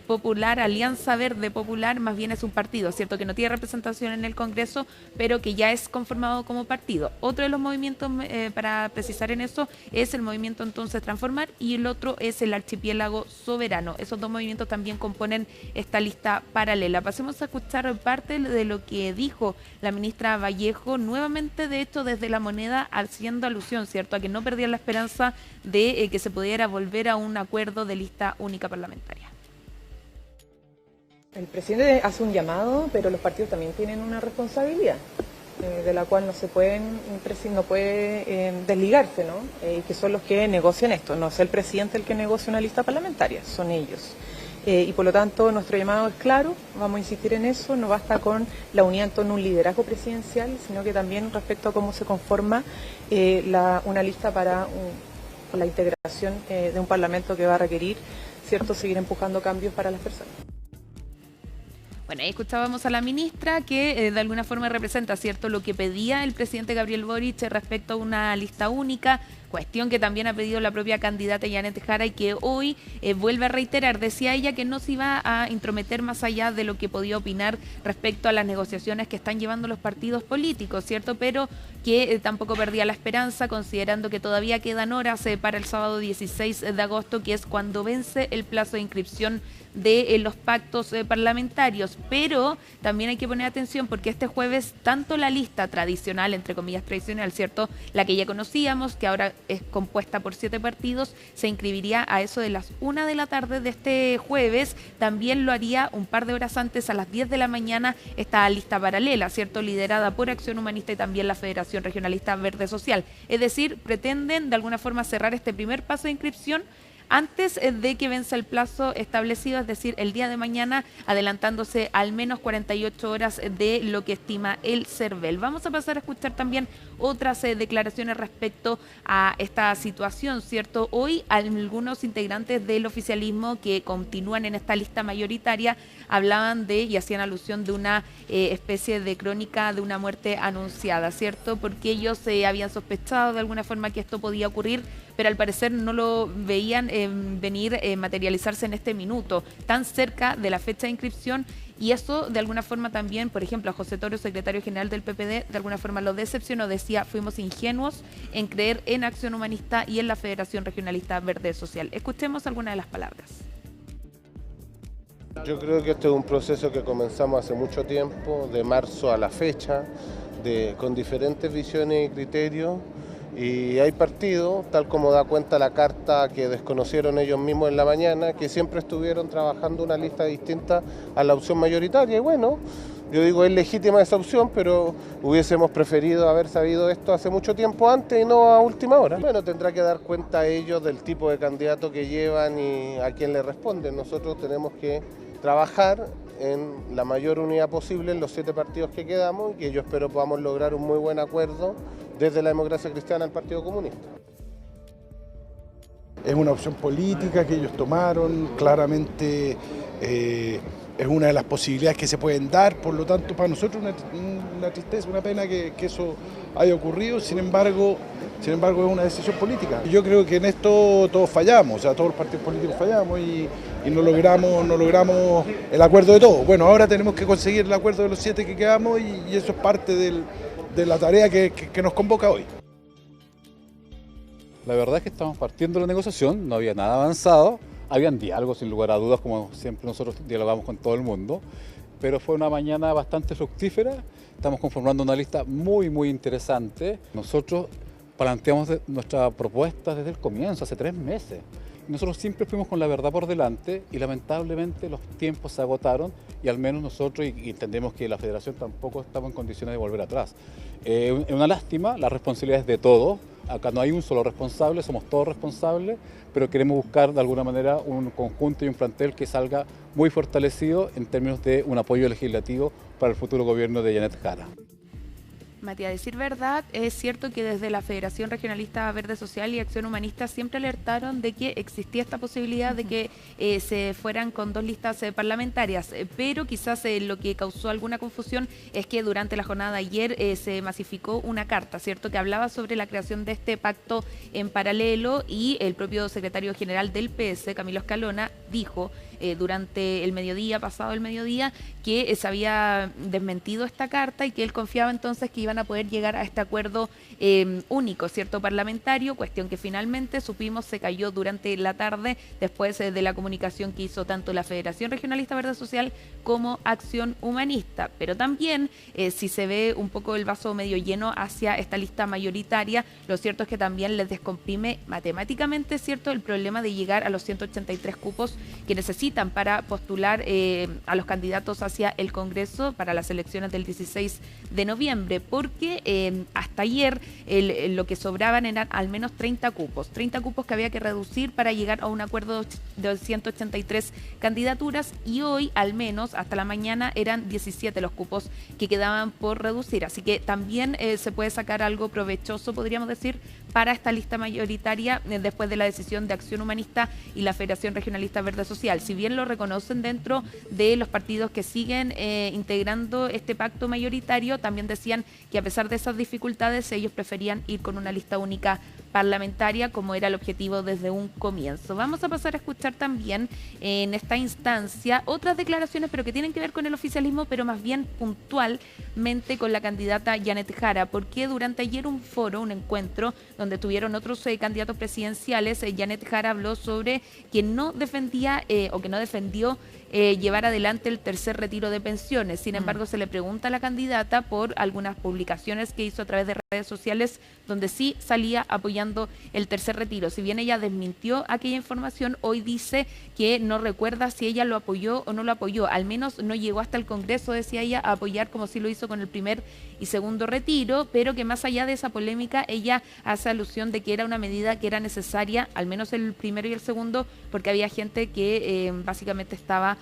popular, Alianza Verde Popular, más bien es un partido, ¿cierto?, que no tiene representación en el Congreso, pero que ya es conformado como partido. Otro de los movimientos, para precisar en eso, es el movimiento entonces Transformar, y el otro es el Archipiélago Soberano. Esos 2 movimientos también componen esta lista paralela. Pasemos a escuchar parte de lo que dijo la ministra Vallejo, nuevamente, de hecho, desde La Moneda, haciendo alusión, ¿cierto?, a que no perdían la esperanza de que se pudiera volver a un acuerdo de lista única parlamentaria. El presidente hace un llamado, pero los partidos también tienen una responsabilidad, de la cual no puede desligarse, ¿no? Y que son los que negocian esto. No es el presidente el que negocia una lista parlamentaria, son ellos. Y por lo tanto nuestro llamado es claro, vamos a insistir en eso, no basta con la unidad en torno a un liderazgo presidencial, sino que también respecto a cómo se conforma una lista para la integración de un parlamento que va a requerir, ¿cierto?, seguir empujando cambios para las personas. Bueno, ahí escuchábamos a la ministra que de alguna forma representa, ¿cierto?, lo que pedía el presidente Gabriel Boric respecto a una lista única, cuestión que también ha pedido la propia candidata Janet Jara y que hoy vuelve a reiterar. Decía ella que no se iba a intrometer más allá de lo que podía opinar respecto a las negociaciones que están llevando los partidos políticos, ¿cierto?, pero que tampoco perdía la esperanza, considerando que todavía quedan horas para el sábado 16 de agosto, que es cuando vence el plazo de inscripción de los pactos parlamentarios. Pero también hay que poner atención porque este jueves tanto la lista tradicional, entre comillas tradicional, ¿cierto?, la que ya conocíamos, que ahora es compuesta por 7 partidos, se inscribiría a eso de las 1 de la tarde de este jueves. También lo haría un par de horas antes, a las 10 de la mañana, esta lista paralela, ¿cierto?, liderada por Acción Humanista y también la Federación Regionalista Verde Social. Es decir, pretenden de alguna forma cerrar este primer paso de inscripción antes de que venza el plazo establecido, es decir, el día de mañana, adelantándose al menos 48 horas de lo que estima el CERVEL. Vamos a pasar a escuchar también otras declaraciones respecto a esta situación, ¿cierto? Hoy algunos integrantes del oficialismo que continúan en esta lista mayoritaria hablaban y hacían alusión de una especie de crónica de una muerte anunciada, ¿cierto? Porque ellos habían sospechado de alguna forma que esto podía ocurrir, pero al parecer no lo veían venir materializarse en este minuto, tan cerca de la fecha de inscripción, y eso de alguna forma también, por ejemplo, a José Toro, secretario general del PPD, de alguna forma lo decepcionó. Decía, fuimos ingenuos en creer en Acción Humanista y en la Federación Regionalista Verde Social. Escuchemos algunas de las palabras. Yo creo que este es un proceso que comenzamos hace mucho tiempo, de marzo a la fecha, con diferentes visiones y criterios. Y hay partidos, tal como da cuenta la carta que desconocieron ellos mismos en la mañana, que siempre estuvieron trabajando una lista distinta a la opción mayoritaria. Y bueno, yo digo, es legítima esa opción, pero hubiésemos preferido haber sabido esto hace mucho tiempo antes y no a última hora. Bueno, tendrá que dar cuenta ellos del tipo de candidato que llevan y a quién le responden. Nosotros tenemos que trabajar en la mayor unidad posible en los 7 partidos que quedamos y que yo espero podamos lograr un muy buen acuerdo desde la Democracia Cristiana al Partido Comunista. Es una opción política que ellos tomaron, claramente es una de las posibilidades que se pueden dar, por lo tanto para nosotros una tristeza, una pena que eso haya ocurrido, sin embargo es una decisión política. Yo creo que en esto todos fallamos, o sea, todos los partidos políticos fallamos y no logramos el acuerdo de todos. Bueno, ahora tenemos que conseguir el acuerdo de los 7 que quedamos y eso es parte de la tarea que nos convoca hoy. La verdad es que estamos partiendo la negociación, no había nada avanzado, habían diálogos sin lugar a dudas, como siempre nosotros dialogamos con todo el mundo, pero fue una mañana bastante fructífera, estamos conformando una lista muy interesante. Nosotros planteamos nuestra propuesta desde el comienzo, hace 3 meses. Nosotros siempre fuimos con la verdad por delante y lamentablemente los tiempos se agotaron y al menos nosotros, y entendemos que la Federación tampoco estamos en condiciones de volver atrás. Es una lástima, la responsabilidad es de todos, acá no hay un solo responsable, somos todos responsables, pero queremos buscar de alguna manera un conjunto y un plantel que salga muy fortalecido en términos de un apoyo legislativo para el futuro gobierno de Janet Jara. Matías, a decir verdad, es cierto que desde la Federación Regionalista Verde Social y Acción Humanista siempre alertaron de que existía esta posibilidad de que se fueran con 2 listas parlamentarias, pero quizás lo que causó alguna confusión es que durante la jornada de ayer se masificó una carta, ¿cierto?, que hablaba sobre la creación de este pacto en paralelo y el propio secretario general del PS, Camilo Escalona, dijo durante el mediodía, pasado el mediodía, que se había desmentido esta carta y que él confiaba entonces que iban a poder llegar a este acuerdo único, ¿cierto?, parlamentario, cuestión que finalmente supimos se cayó durante la tarde después de la comunicación que hizo tanto la Federación Regionalista Verde Social como Acción Humanista. Pero también, si se ve un poco el vaso medio lleno hacia esta lista mayoritaria, lo cierto es que también les descomprime matemáticamente, ¿cierto?, el problema de llegar a los 183 cupos que necesitan para postular a los candidatos hacia el Congreso para las elecciones del 16 de noviembre, porque hasta ayer lo que sobraban eran al menos 30 cupos que había que reducir para llegar a un acuerdo de 183 candidaturas y hoy al menos hasta la mañana eran 17 los cupos que quedaban por reducir, así que también se puede sacar algo provechoso, podríamos decir, para esta lista mayoritaria después de la decisión de Acción Humanista y la Federación Regionalista Verde Social. Si bien lo reconocen dentro de los partidos que siguen integrando este pacto mayoritario, también decían que a pesar de esas dificultades ellos preferían ir con una lista única parlamentaria como era el objetivo desde un comienzo. Vamos a pasar a escuchar también en esta instancia otras declaraciones, pero que tienen que ver con el oficialismo, pero más bien puntualmente con la candidata Janet Jara, porque durante ayer un encuentro donde tuvieron otros candidatos presidenciales, Janet Jara habló sobre que no defendía o que no defendió llevar adelante el tercer retiro de pensiones. Sin embargo, se le pregunta a la candidata por algunas publicaciones que hizo a través de redes sociales donde sí salía apoyando el tercer retiro. Si bien ella desmintió aquella información, hoy dice que no recuerda si ella lo apoyó o no lo apoyó. Al menos no llegó hasta el Congreso, decía ella, a apoyar como sí lo hizo con el primer y segundo retiro, pero que más allá de esa polémica, ella hace alusión de que era una medida que era necesaria, al menos el primero y el segundo, porque había gente que básicamente estaba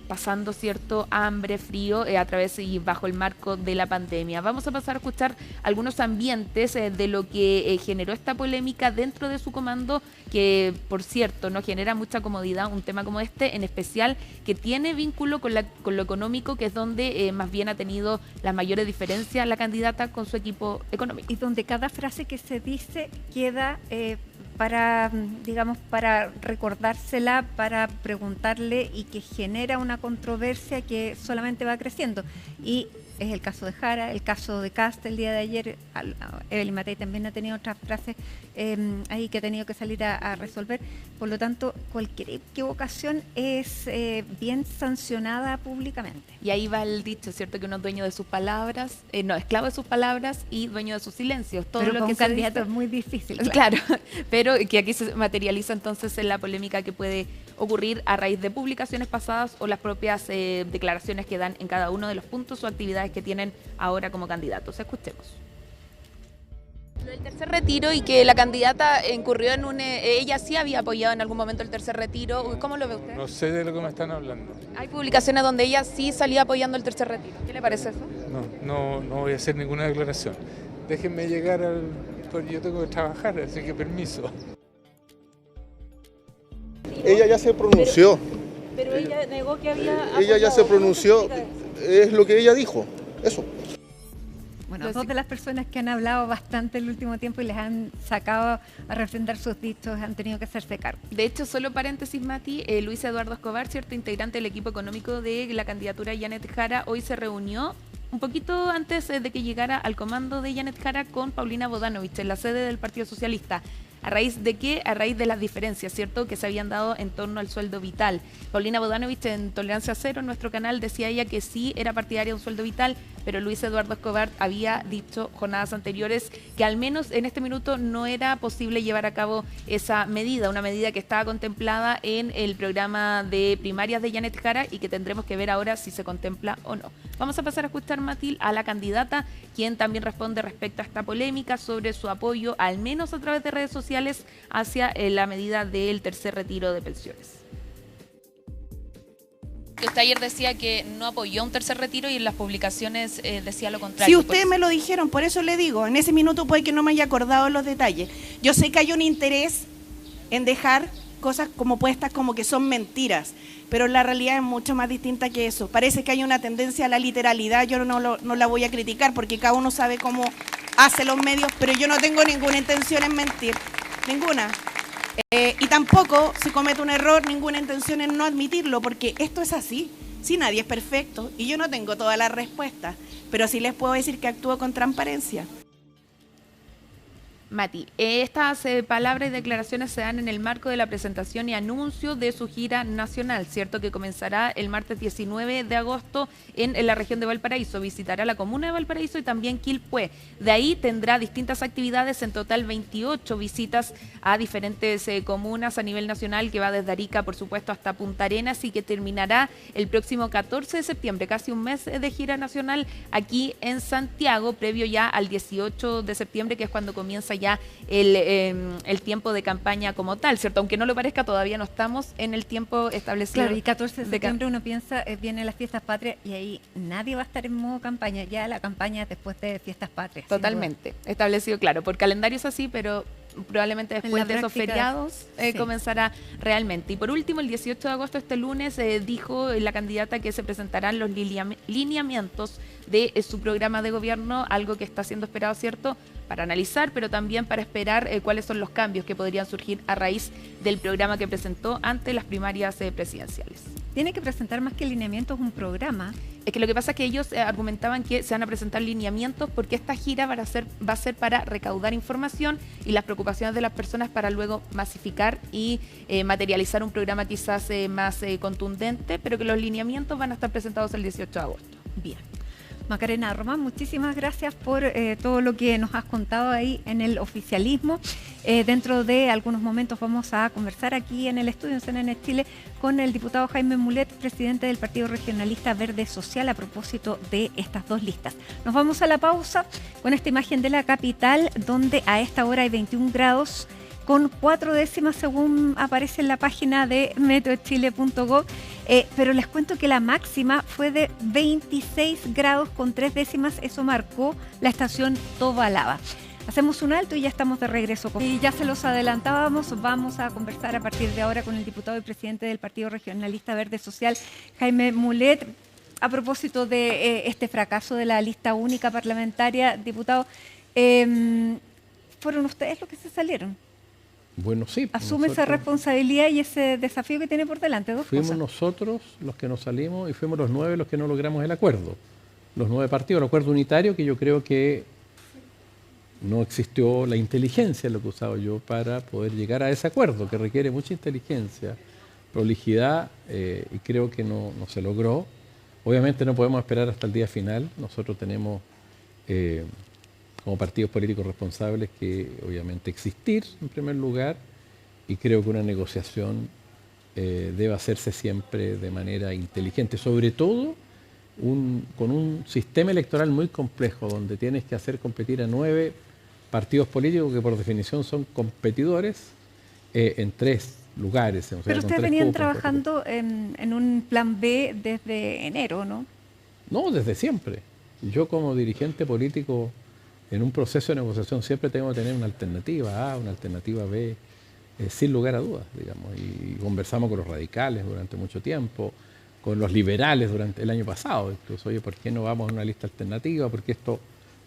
pasando cierto hambre, frío a través y bajo el marco de la pandemia. Vamos a pasar a escuchar algunos ambientes de lo que generó esta polémica dentro de su comando, que por cierto no genera mucha comodidad un tema como este, en especial que tiene vínculo con lo económico, que es donde más bien ha tenido las mayores diferencias la candidata con su equipo económico. Y donde cada frase que se dice queda para, digamos, para recordársela, para preguntarle, y que genera una controversia que solamente va creciendo. Y es el caso de Jara, el caso de Kast el día de ayer. Evelyn Matei también ha tenido otras frases ahí que ha tenido que salir a resolver. Por lo tanto, cualquier equivocación es bien sancionada públicamente. Y ahí va el dicho, ¿cierto?, que uno es dueño de sus palabras, esclavo de sus palabras y dueño de sus silencios. Todo pero lo con que un candidato es muy difícil. Claro, pero que aquí se materializa entonces en la polémica que puede ocurrir a raíz de publicaciones pasadas o las propias declaraciones que dan en cada uno de los puntos o actividades que tienen ahora como candidatos. Escuchemos. El tercer retiro y que la candidata incurrió en ella sí había apoyado en algún momento el tercer retiro. ¿Cómo lo ve usted? No sé de lo que me están hablando. Hay publicaciones donde ella sí salía apoyando el tercer retiro. ¿Qué le parece eso? No voy a hacer ninguna declaración. Déjenme llegar porque yo tengo que trabajar, así que permiso. Ella ya se pronunció. Pero ella negó que había... Ella ya se pronunció, es lo que ella dijo, eso. Bueno, dos de las personas que han hablado bastante el último tiempo y les han sacado a refrendar sus dichos han tenido que hacerse cargo. De hecho, solo paréntesis, Mati, Luis Eduardo Escobar, cierto integrante del equipo económico de la candidatura Janet Jara, hoy se reunió un poquito antes de que llegara al comando de Janet Jara con Paulina Bodanovich en la sede del Partido Socialista. ¿A raíz de qué? A raíz de las diferencias, ¿cierto?, que se habían dado en torno al sueldo vital. Paulina Bodanovich en Tolerancia Cero, en nuestro canal, decía ella que sí era partidaria de un sueldo vital, pero Luis Eduardo Escobar había dicho jornadas anteriores que al menos en este minuto no era posible llevar a cabo esa medida, una medida que estaba contemplada en el programa de primarias de Janet Jara y que tendremos que ver ahora si se contempla o no. Vamos a pasar a escuchar, Matil, a la candidata, quien también responde respecto a esta polémica sobre su apoyo, al menos a través de redes sociales, hacia la medida del tercer retiro de pensiones. Usted ayer decía que no apoyó un tercer retiro y en las publicaciones decía lo contrario. Sí, ustedes me lo dijeron, por eso le digo, en ese minuto puede que no me haya acordado los detalles. Yo sé que hay un interés en dejar cosas como puestas como que son mentiras, pero la realidad es mucho más distinta que eso. Parece que hay una tendencia a la literalidad, yo no la voy a criticar porque cada uno sabe cómo hace los medios, pero yo no tengo ninguna intención en mentir, ninguna. Y tampoco, si cometo un error, ninguna intención en no admitirlo, porque esto es así. Si nadie es perfecto y yo no tengo todas las respuestas, pero sí les puedo decir que actúo con transparencia. Mati, estas palabras y declaraciones se dan en el marco de la presentación y anuncio de su gira nacional, ¿cierto?, que comenzará el martes 19 de agosto en la región de Valparaíso. Visitará la comuna de Valparaíso y también Quilpué. De ahí tendrá distintas actividades, en total 28 visitas a diferentes comunas a nivel nacional, que va desde Arica, por supuesto, hasta Punta Arenas y que terminará el próximo 14 de septiembre, casi un mes de gira nacional aquí en Santiago, previo ya al 18 de septiembre, que es cuando comienza ya el tiempo de campaña como tal, ¿cierto? Aunque no lo parezca, todavía no estamos en el tiempo establecido. Claro, y 14 de septiembre uno piensa, vienen las fiestas patrias y ahí nadie va a estar en modo campaña, ya la campaña es después de fiestas patrias. Totalmente, establecido, claro, por calendario es así, pero probablemente después de esos feriados comenzará realmente. Y por último, el 18 de agosto, este lunes, dijo la candidata que se presentarán los lineamientos de su programa de gobierno, algo que está siendo esperado, ¿cierto?, para analizar, pero también para esperar cuáles son los cambios que podrían surgir a raíz del programa que presentó ante las primarias presidenciales. Tiene que presentar más que lineamientos un programa. Es que lo que pasa es que ellos argumentaban que se van a presentar lineamientos porque esta gira va a ser para recaudar información y las preocupaciones de las personas para luego masificar y materializar un programa quizás más contundente, pero que los lineamientos van a estar presentados el 18 de agosto. Bien. Macarena Román, muchísimas gracias por todo lo que nos has contado ahí en el oficialismo. Dentro de algunos momentos vamos a conversar aquí en el estudio en CNN Chile con el diputado Jaime Mulet, presidente del Partido Regionalista Verde Social, a propósito de estas dos listas. Nos vamos a la pausa con esta imagen de la capital, donde a esta hora hay 21 grados con 4 décimas según aparece en la página de meteochile.gov, pero les cuento que la máxima fue de 26 grados con 3 décimas, eso marcó la estación Tobalaba. Hacemos un alto y ya estamos de regreso. Y ya se los adelantábamos, vamos a conversar a partir de ahora con el diputado y presidente del Partido Regionalista Verde Social, Jaime Mulet, a propósito de este fracaso de la lista única parlamentaria. Diputado, ¿fueron ustedes los que se salieron? Bueno, sí. ¿Asume esa responsabilidad y ese desafío que tiene por delante? Fuimos nosotros los que nos salimos y fuimos los 9 los que no logramos el acuerdo. Los 9 partidos, el acuerdo unitario, que yo creo que no existió la inteligencia, lo que he usado yo, para poder llegar a ese acuerdo, que requiere mucha inteligencia, prolijidad, y creo que no se logró. Obviamente no podemos esperar hasta el día final. Nosotros tenemos, como partidos políticos responsables, que obviamente existir en primer lugar, y creo que una negociación debe hacerse siempre de manera inteligente, sobre todo con un sistema electoral muy complejo, donde tienes que hacer competir a 9 partidos políticos que por definición son competidores en 3 lugares. O sea, pero ustedes venían trabajando en un plan B desde enero, ¿no? No, desde siempre. Yo como dirigente político en un proceso de negociación siempre tengo que tener una alternativa A, una alternativa B, sin lugar a dudas, digamos. Y conversamos con los radicales durante mucho tiempo, con los liberales durante el año pasado, incluso, oye, ¿por qué no vamos a una lista alternativa? Porque esto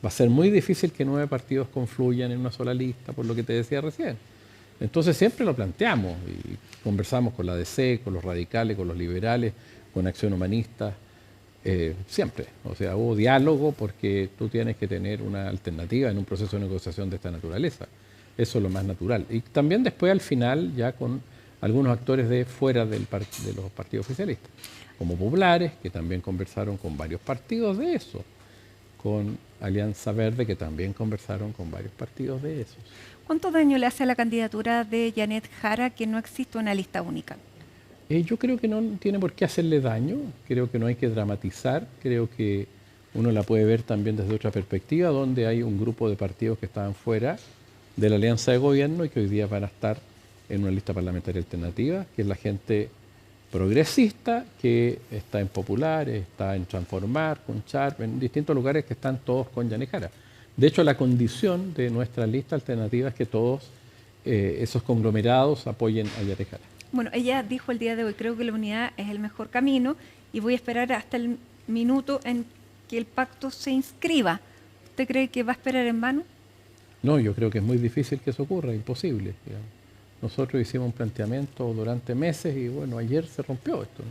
va a ser muy difícil que 9 partidos confluyan en una sola lista, por lo que te decía recién. Entonces siempre lo planteamos y conversamos con la DC, con los radicales, con los liberales, con Acción Humanista, siempre. O sea, hubo diálogo porque tú tienes que tener una alternativa en un proceso de negociación de esta naturaleza. Eso es lo más natural. Y también después al final ya con algunos actores de fuera de los partidos oficialistas, como Populares, que también conversaron con varios partidos de eso, con Alianza Verde, que también conversaron con varios partidos de esos. ¿Cuánto daño le hace a la candidatura de Janet Jara que no existe una lista única? Yo creo que no tiene por qué hacerle daño, creo que no hay que dramatizar, creo que uno la puede ver también desde otra perspectiva, donde hay un grupo de partidos que estaban fuera de la alianza de gobierno y que hoy día van a estar en una lista parlamentaria alternativa, que es la gente progresista que está en Populares, está en Transformar, con Sharp, en distintos lugares que están todos con Janet Jara. De hecho, la condición de nuestra lista alternativa es que todos esos conglomerados apoyen a Janet Jara. Bueno, ella dijo el día de hoy, creo que la unidad es el mejor camino y voy a esperar hasta el minuto en que el pacto se inscriba. ¿Usted cree que va a esperar en vano? No, yo creo que es muy difícil que eso ocurra, imposible. Digamos. Nosotros hicimos un planteamiento durante meses y bueno, ayer se rompió esto.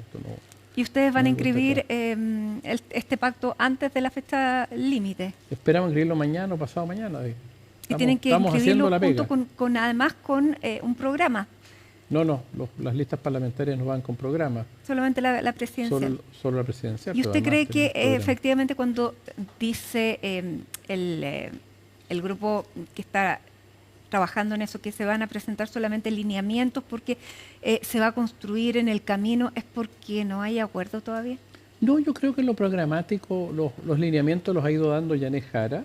¿Y ustedes van a inscribir este pacto antes de la fecha límite? Esperamos inscribirlo mañana o pasado mañana. Y tienen que inscribirlo junto con además con un programa. No, las listas parlamentarias no van con programa. Solamente la presidencial. Solo la presidencial. ¿Y usted cree que efectivamente cuando dice el grupo que está trabajando en eso, que se van a presentar solamente lineamientos porque se va a construir en el camino, es porque no hay acuerdo todavía? No, yo creo que en lo programático los lineamientos los ha ido dando Janet Jara.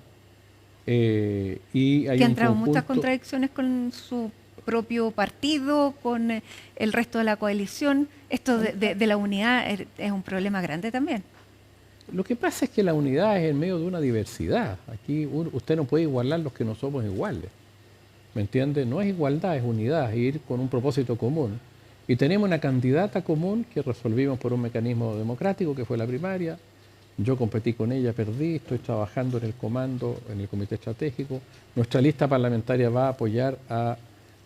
Y hay que ha entrado muchas contradicciones con su propio partido, con el resto de la coalición. Esto de la unidad es un problema grande también. Lo que pasa es que la unidad es en medio de una diversidad. Aquí usted no puede igualar los que no somos iguales. ¿Me entiende? No es igualdad, es unidad, es ir con un propósito común. Y tenemos una candidata común que resolvimos por un mecanismo democrático, que fue la primaria. Yo competí con ella, perdí, estoy trabajando en el comando, en el comité estratégico. Nuestra lista parlamentaria va a apoyar a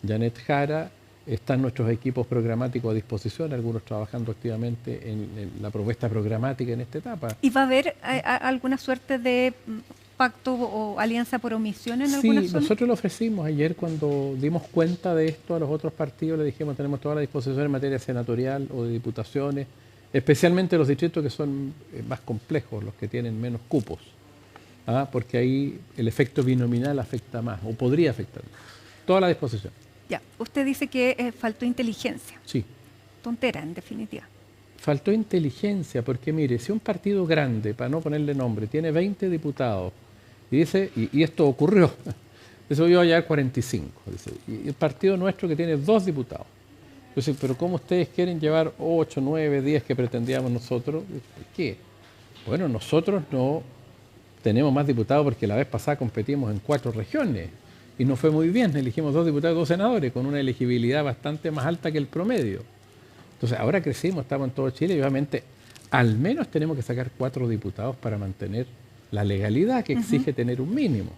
Janet Jara. Están nuestros equipos programáticos a disposición, algunos trabajando activamente en la propuesta programática en esta etapa. ¿Y va a haber alguna suerte de pacto o alianza por omisión en alguna zona? Sí, nosotros lo ofrecimos ayer cuando dimos cuenta de esto a los otros partidos, le dijimos tenemos toda la disposición en materia senatorial o de diputaciones, especialmente los distritos que son más complejos, los que tienen menos cupos, porque ahí el efecto binominal afecta más, o podría afectar más. Toda la disposición. Ya, usted dice que faltó inteligencia. Sí. Tontera, en definitiva. Faltó inteligencia, porque mire, si un partido grande, para no ponerle nombre, tiene 20 diputados, y dice, y esto ocurrió, eso iba a llegar 45, dice, y el partido nuestro que tiene 2 diputados. Entonces, pero ¿cómo ustedes quieren llevar 8, 9, 10 que pretendíamos nosotros? ¿Por qué? Bueno, nosotros no tenemos más diputados porque la vez pasada competimos en 4 regiones y nos fue muy bien, elegimos 2 diputados y 2 senadores con una elegibilidad bastante más alta que el promedio. Entonces, ahora crecimos, estamos en todo Chile y obviamente al menos tenemos que sacar 4 diputados para mantener la legalidad que exige tener un mínimo.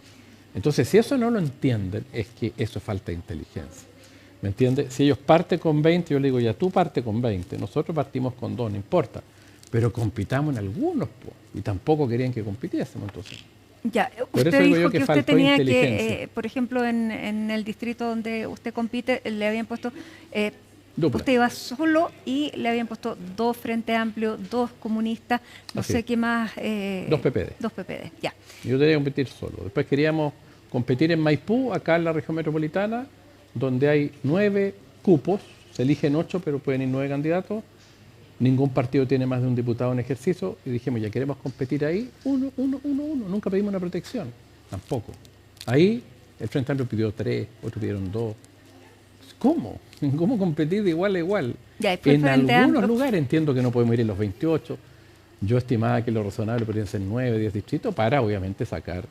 Entonces, si eso no lo entienden, es que eso es falta de inteligencia. ¿Me entiendes? Si ellos parten con 20, yo le digo, ya tú parte con 20, nosotros partimos con 2, no importa. Pero compitamos en algunos, y tampoco querían que compitiésemos, entonces. Ya, por usted eso digo dijo yo que usted faltó tenía inteligencia. que, por ejemplo, en el distrito donde usted compite, le habían puesto, Dupla. usted iba solo y le habían puesto 2 Frente Amplio, 2 comunistas, no Así sé es. qué más. 2 PPD. 2 PPD, ya. Yo tenía que competir solo. Después queríamos competir en Maipú, acá en la región metropolitana, donde hay 9 cupos, se eligen 8, pero pueden ir 9 candidatos. Ningún partido tiene más de un diputado en ejercicio y dijimos, ya queremos competir ahí, uno. Nunca pedimos una protección, tampoco. Ahí el Frente Amplio pidió 3, otros pidieron 2. ¿Cómo? ¿Cómo competir de igual a igual? Ya, en algunos lugares entiendo que no podemos ir en los 28. Yo estimaba que lo razonable podrían ser 9, 10 distritos para obviamente sacar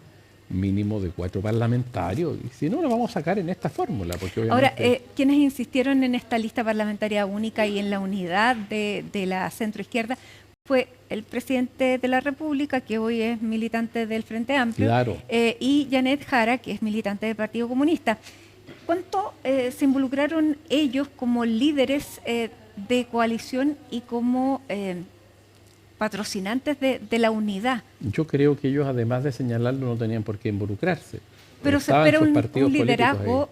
mínimo de 4 parlamentarios. Y si no, lo vamos a sacar en esta fórmula. Porque obviamente... Ahora, quienes insistieron en esta lista parlamentaria única y en la unidad de la centroizquierda fue el presidente de la República, que hoy es militante del Frente Amplio, claro. Y Janet Jara, que es militante del Partido Comunista. ¿Cuánto se involucraron ellos como líderes de coalición y como patrocinantes de la unidad. Yo creo que ellos, además de señalarlo, no tenían por qué involucrarse. Pero se Estaban espera sus un partidos liderazgo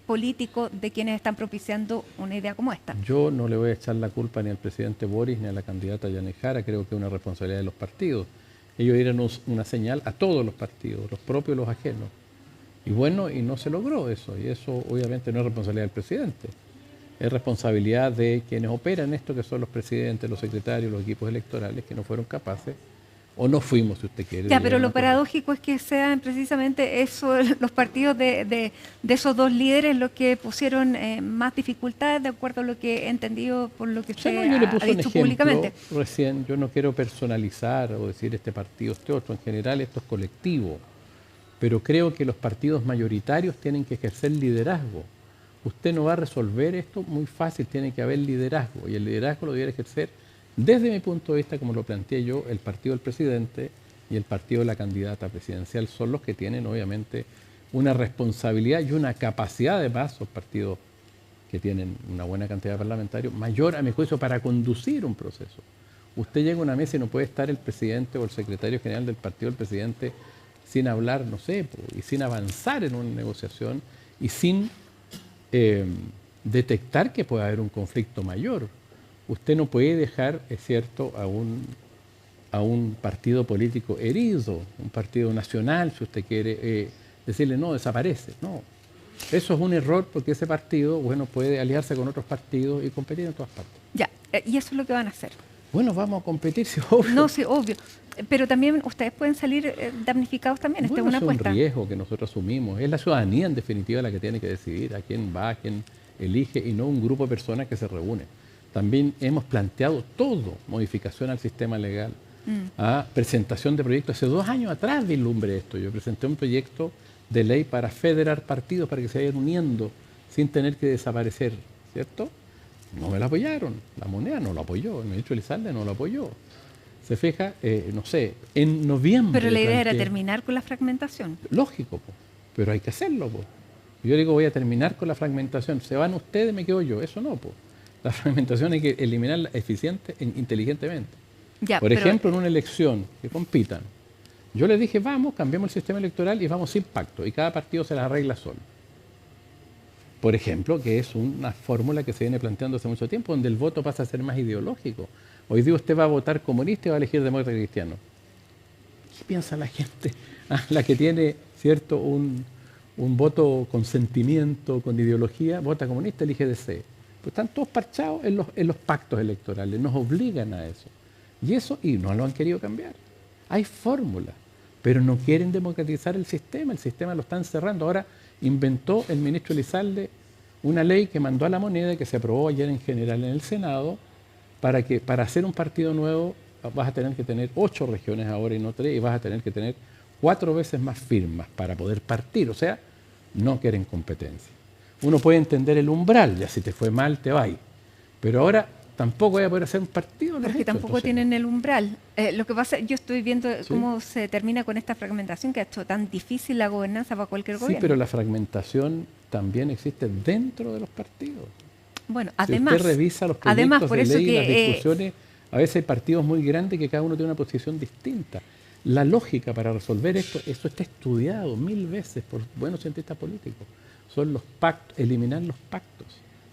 político de quienes están propiciando una idea como esta. Yo no le voy a echar la culpa ni al presidente Boris ni a la candidata Yanet Jara, creo que es una responsabilidad de los partidos. Ellos dieron una señal a todos los partidos, los propios y los ajenos. Y bueno, y no se logró eso, y eso obviamente no es responsabilidad del presidente. Es responsabilidad de quienes operan esto, que son los presidentes, los secretarios, los equipos electorales, que no fueron capaces, o no fuimos, si usted quiere. Ya, pero lo paradójico es que sean precisamente eso, los partidos de esos dos líderes los que pusieron más dificultades, de acuerdo a lo que he entendido por lo que usted yo le ha puse dicho un ejemplo públicamente. Recién, yo no quiero personalizar o decir este partido, este otro, en general esto es colectivo, pero creo que los partidos mayoritarios tienen que ejercer liderazgo. Usted no va a resolver esto muy fácil, tiene que haber liderazgo, y el liderazgo lo debe ejercer, desde mi punto de vista, como lo planteé yo, el partido del presidente y el partido de la candidata presidencial son los que tienen, obviamente, una responsabilidad y una capacidad, además, los partidos que tienen una buena cantidad de parlamentarios, mayor, a mi juicio, para conducir un proceso. Usted llega a una mesa y no puede estar el presidente o el secretario general del partido del presidente sin hablar, no sé, y sin avanzar en una negociación y sin detectar que puede haber un conflicto mayor. Usted no puede dejar, es cierto, a un partido político herido, un partido nacional, si usted quiere, decirle no, desaparece. No, eso es un error porque ese partido, bueno, puede aliarse con otros partidos y competir en todas partes. Ya, y eso es lo que van a hacer. Bueno, vamos a competir, sí, obvio. No, sí, obvio. Pero también ustedes pueden salir damnificados también. Esta es una apuesta. Es un riesgo que nosotros asumimos. Es la ciudadanía, en definitiva, la que tiene que decidir a quién va, a quién elige, y no un grupo de personas que se reúne. También hemos planteado todo, modificación al sistema legal, a presentación de proyectos. Hace 2 años atrás vislumbré esto. Yo presenté un proyecto de ley para federar partidos, para que se vayan uniendo sin tener que desaparecer, ¿cierto? No me lo apoyaron, la Moneda no lo apoyó, el ministro Elizalde no lo apoyó. Se fija, no sé, en noviembre... Pero la idea era terminar con la fragmentación. Lógico, pero hay que hacerlo. Yo digo, voy a terminar con la fragmentación. Se van ustedes, me quedo yo. Eso no, La fragmentación hay que eliminarla inteligentemente. Ya, por ejemplo, en una elección, que compitan. Yo les dije, vamos, cambiamos el sistema electoral y vamos sin pacto. Y cada partido se las arregla solo. Por ejemplo, que es una fórmula que se viene planteando hace mucho tiempo, donde el voto pasa a ser más ideológico. Hoy día usted va a votar comunista y va a elegir demócrata cristiano. ¿Qué piensa la gente? La que tiene, ¿cierto?, un voto con sentimiento, con ideología, vota comunista, elige DC. Pues están todos parchados en los pactos electorales, nos obligan a eso. Y no lo han querido cambiar. Hay fórmulas, pero no quieren democratizar el sistema lo están cerrando. Ahora inventó el ministro Elizalde una ley que mandó a la Moneda, que se aprobó ayer en general en el Senado, para hacer un partido nuevo vas a tener que tener 8 regiones ahora y no 3, y vas a tener que tener 4 veces más firmas para poder partir. O sea, no quieren competencia. Uno puede entender el umbral, ya si te fue mal te va. Pero ahora tampoco voy a poder hacer un partido. Porque tampoco tienen el umbral. Lo que pasa, yo estoy viendo cómo se termina con esta fragmentación que ha hecho tan difícil la gobernanza para cualquier gobierno. Sí, pero la fragmentación también existe dentro de los partidos. Bueno, si usted revisa los proyectos de ley y las discusiones, a veces hay partidos muy grandes que cada uno tiene una posición distinta. La lógica para resolver esto, eso está estudiado 1000 veces por buenos cientistas políticos. Son los pactos, eliminar los pactos,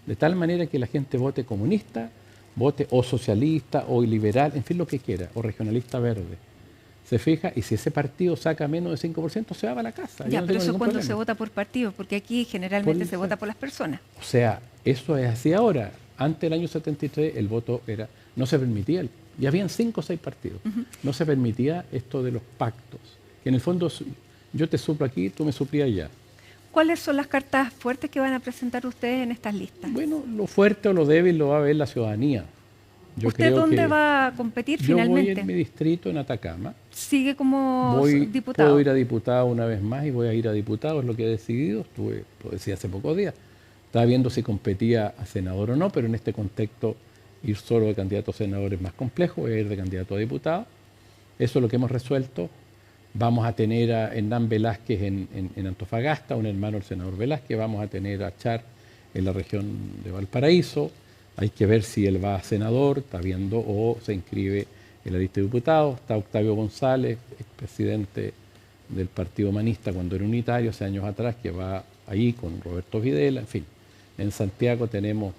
de tal manera que la gente vote comunista, vote o socialista o liberal, en fin, lo que quiera, o regionalista verde. Se fija, y si ese partido saca menos de 5%, se va a la casa. Ya, pero eso cuando se vota por partido, porque aquí generalmente se vota por las personas. O sea, eso es así ahora. Antes del año 73 el voto no se permitía, y habían 5 o 6 partidos. No se permitía esto de los pactos. Que en el fondo, yo te suplo aquí, tú me suplías allá. ¿Cuáles son las cartas fuertes que van a presentar ustedes en estas listas? Bueno, lo fuerte o lo débil lo va a ver la ciudadanía. ¿Usted dónde va a competir finalmente? Yo voy en mi distrito, en Atacama. ¿Sigue como diputado? Puedo ir a diputado una vez más y voy a ir a diputado, es lo que he decidido. Lo decía hace pocos días. Estaba viendo si competía a senador o no, pero en este contexto ir solo de candidato a senador es más complejo, voy a ir de candidato a diputado. Eso es lo que hemos resuelto. Vamos a tener a Hernán Velázquez en Antofagasta, un hermano del senador Velázquez. Vamos a tener a Char en la región de Valparaíso. Hay que ver si él va a senador, está viendo, o se inscribe en la lista de diputados, está Octavio González, expresidente del Partido Humanista cuando era unitario, hace años atrás, que va ahí con Roberto Videla, en fin. En Santiago tenemos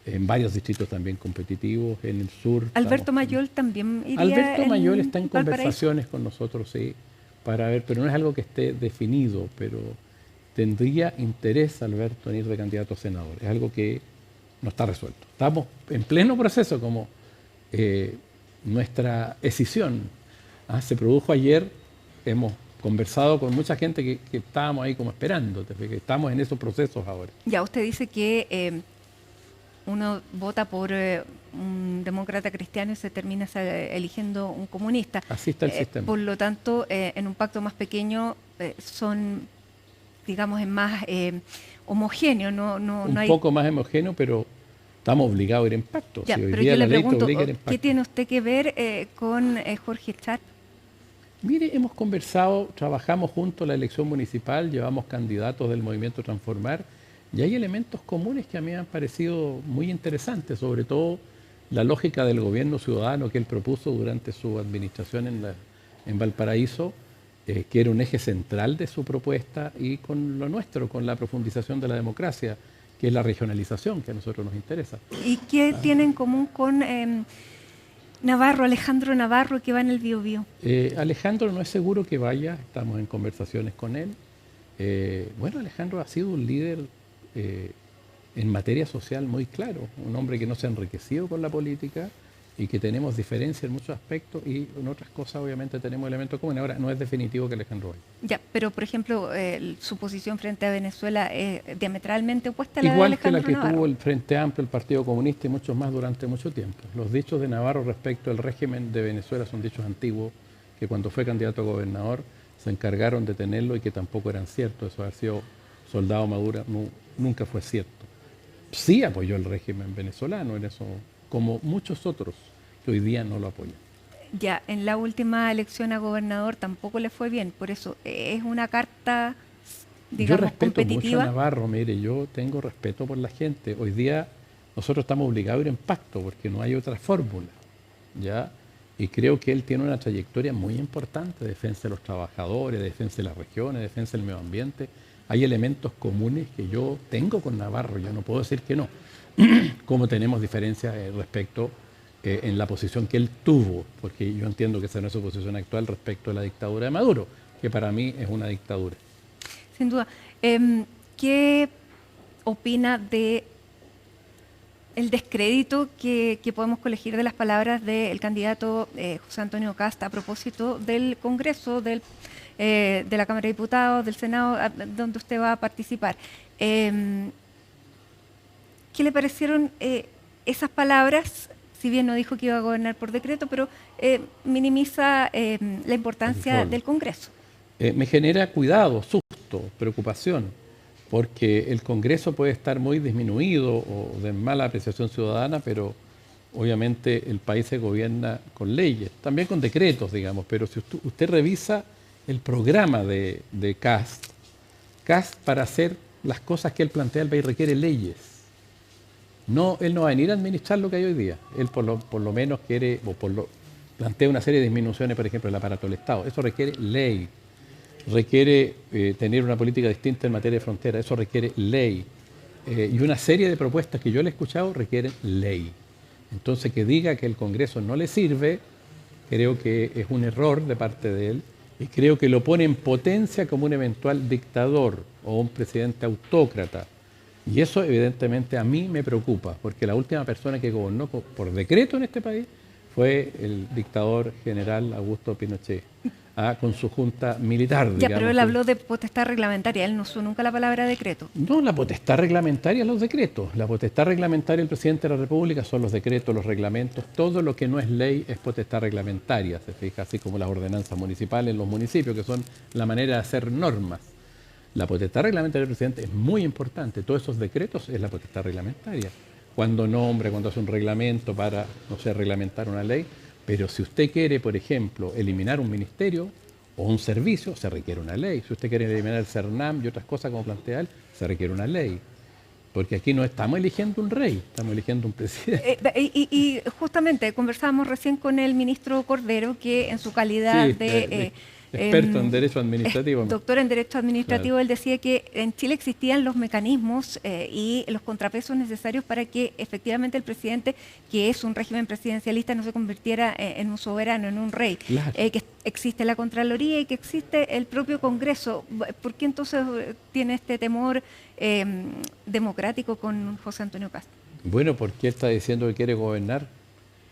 en varios distritos también competitivos, en el sur. Alberto Mayol también iría. Alberto Mayol está en Valparaíso. conversaciones con nosotros, sí, para ver, pero no es algo que esté definido, pero tendría interés Alberto en ir de candidato a senador. Es algo que no está resuelto. Estamos en pleno proceso, como nuestra escisión se produjo ayer. Hemos conversado con mucha gente que estábamos ahí como esperando, que estamos en esos procesos ahora. Ya, usted dice que uno vota por un demócrata cristiano y se termina eligiendo un comunista. Así está el sistema. Por lo tanto, en un pacto más pequeño son, digamos, es más homogéneo. No hay... poco más homogéneo, pero estamos obligados a ir en pacto. Ya, si hoy pero día yo le la ley te pregunto, obliga a ir en pacto. ¿qué tiene usted que ver con Jorge Sharp? Mire, hemos conversado, trabajamos juntos la elección municipal, llevamos candidatos del Movimiento Transformar y hay elementos comunes que a mí me han parecido muy interesantes, sobre todo la lógica del gobierno ciudadano que él propuso durante su administración en Valparaíso, que era un eje central de su propuesta, y con lo nuestro, con la profundización de la democracia, que es la regionalización que a nosotros nos interesa. ¿Y qué tiene en común con Alejandro Navarro, que va en el Biobío? Alejandro no es seguro que vaya, estamos en conversaciones con él. Bueno, Alejandro ha sido un líder en materia social muy claro, un hombre que no se ha enriquecido con la política y que tenemos diferencias en muchos aspectos, y en otras cosas obviamente tenemos elementos comunes. Ahora, no es definitivo que Alejandro vaya. Ya, pero por ejemplo, su posición frente a Venezuela es diametralmente opuesta a la igual de Alejandro que la que Navarro. tuvo el Frente Amplio, el Partido Comunista y muchos más durante mucho tiempo. Los dichos de Navarro respecto al régimen de Venezuela son dichos antiguos, que cuando fue candidato a gobernador se encargaron de tenerlo y que tampoco eran ciertos. Eso de haber sido soldado Maduro nunca fue cierto. Sí apoyó el régimen venezolano en eso, como muchos otros que hoy día no lo apoyan. Ya, en la última elección a gobernador tampoco le fue bien, por eso es una carta, digamos, yo respeto competitiva. mucho a Navarro, mire, yo tengo respeto por la gente. Hoy día nosotros estamos obligados a ir en pacto porque no hay otra fórmula, ¿ya? Y creo que él tiene una trayectoria muy importante de defensa de los trabajadores, de defensa de las regiones, de defensa del medio ambiente. Hay elementos comunes que yo tengo con Navarro, yo no puedo decir que no. Como tenemos diferencias respecto en la posición que él tuvo, porque yo entiendo que esa no es su posición actual respecto a la dictadura de Maduro, que para mí es una dictadura. Sin duda. ¿Qué opina de el descrédito que podemos colegir de las palabras del candidato José Antonio Kast a propósito del Congreso, de la Cámara de Diputados, del Senado, donde usted va a participar? ¿Qué le parecieron esas palabras? Si bien no dijo que iba a gobernar por decreto, pero minimiza la importancia del Congreso. Me genera cuidado, susto, preocupación, porque el Congreso puede estar muy disminuido o de mala apreciación ciudadana, pero obviamente el país se gobierna con leyes, también con decretos, digamos, pero si usted revisa el programa de Kast para hacer las cosas que él plantea, el país requiere leyes. No, él no va a venir a administrar lo que hay hoy día. Él por lo menos quiere, plantea una serie de disminuciones, por ejemplo, del aparato del Estado. Eso requiere ley. Requiere tener una política distinta en materia de frontera. Eso requiere ley. Y una serie de propuestas que yo le he escuchado requieren ley. Entonces, que diga que el Congreso no le sirve, creo que es un error de parte de él. Y creo que lo pone en potencia como un eventual dictador o un presidente autócrata. Y eso evidentemente a mí me preocupa, porque la última persona que gobernó por decreto en este país fue el dictador general Augusto Pinochet, con su junta militar. Ya, digamos, pero él habló de potestad reglamentaria, él no usó nunca la palabra decreto. No, la potestad reglamentaria es los decretos. La potestad reglamentaria del presidente de la República son los decretos, los reglamentos. Todo lo que no es ley es potestad reglamentaria, se fija, así como las ordenanzas municipales en los municipios, que son la manera de hacer normas. La potestad reglamentaria del presidente es muy importante. Todos esos decretos es la potestad reglamentaria. Cuando nombra, cuando hace un reglamento para, no sé, reglamentar una ley. Pero si usted quiere, por ejemplo, eliminar un ministerio o un servicio, se requiere una ley. Si usted quiere eliminar el CERNAM y otras cosas como plantea él, se requiere una ley. Porque aquí no estamos eligiendo un rey, estamos eligiendo un presidente. Y justamente conversábamos recién con el ministro Cordero, que en su calidad de experto en Derecho Administrativo. Doctor en Derecho Administrativo, claro. Él decía que en Chile existían los mecanismos y los contrapesos necesarios para que efectivamente el presidente, que es un régimen presidencialista, no se convirtiera en un soberano, en un rey. Claro. Que existe la Contraloría y que existe el propio Congreso. ¿Por qué entonces tiene este temor democrático con José Antonio Kast? Bueno, porque él está diciendo que quiere gobernar,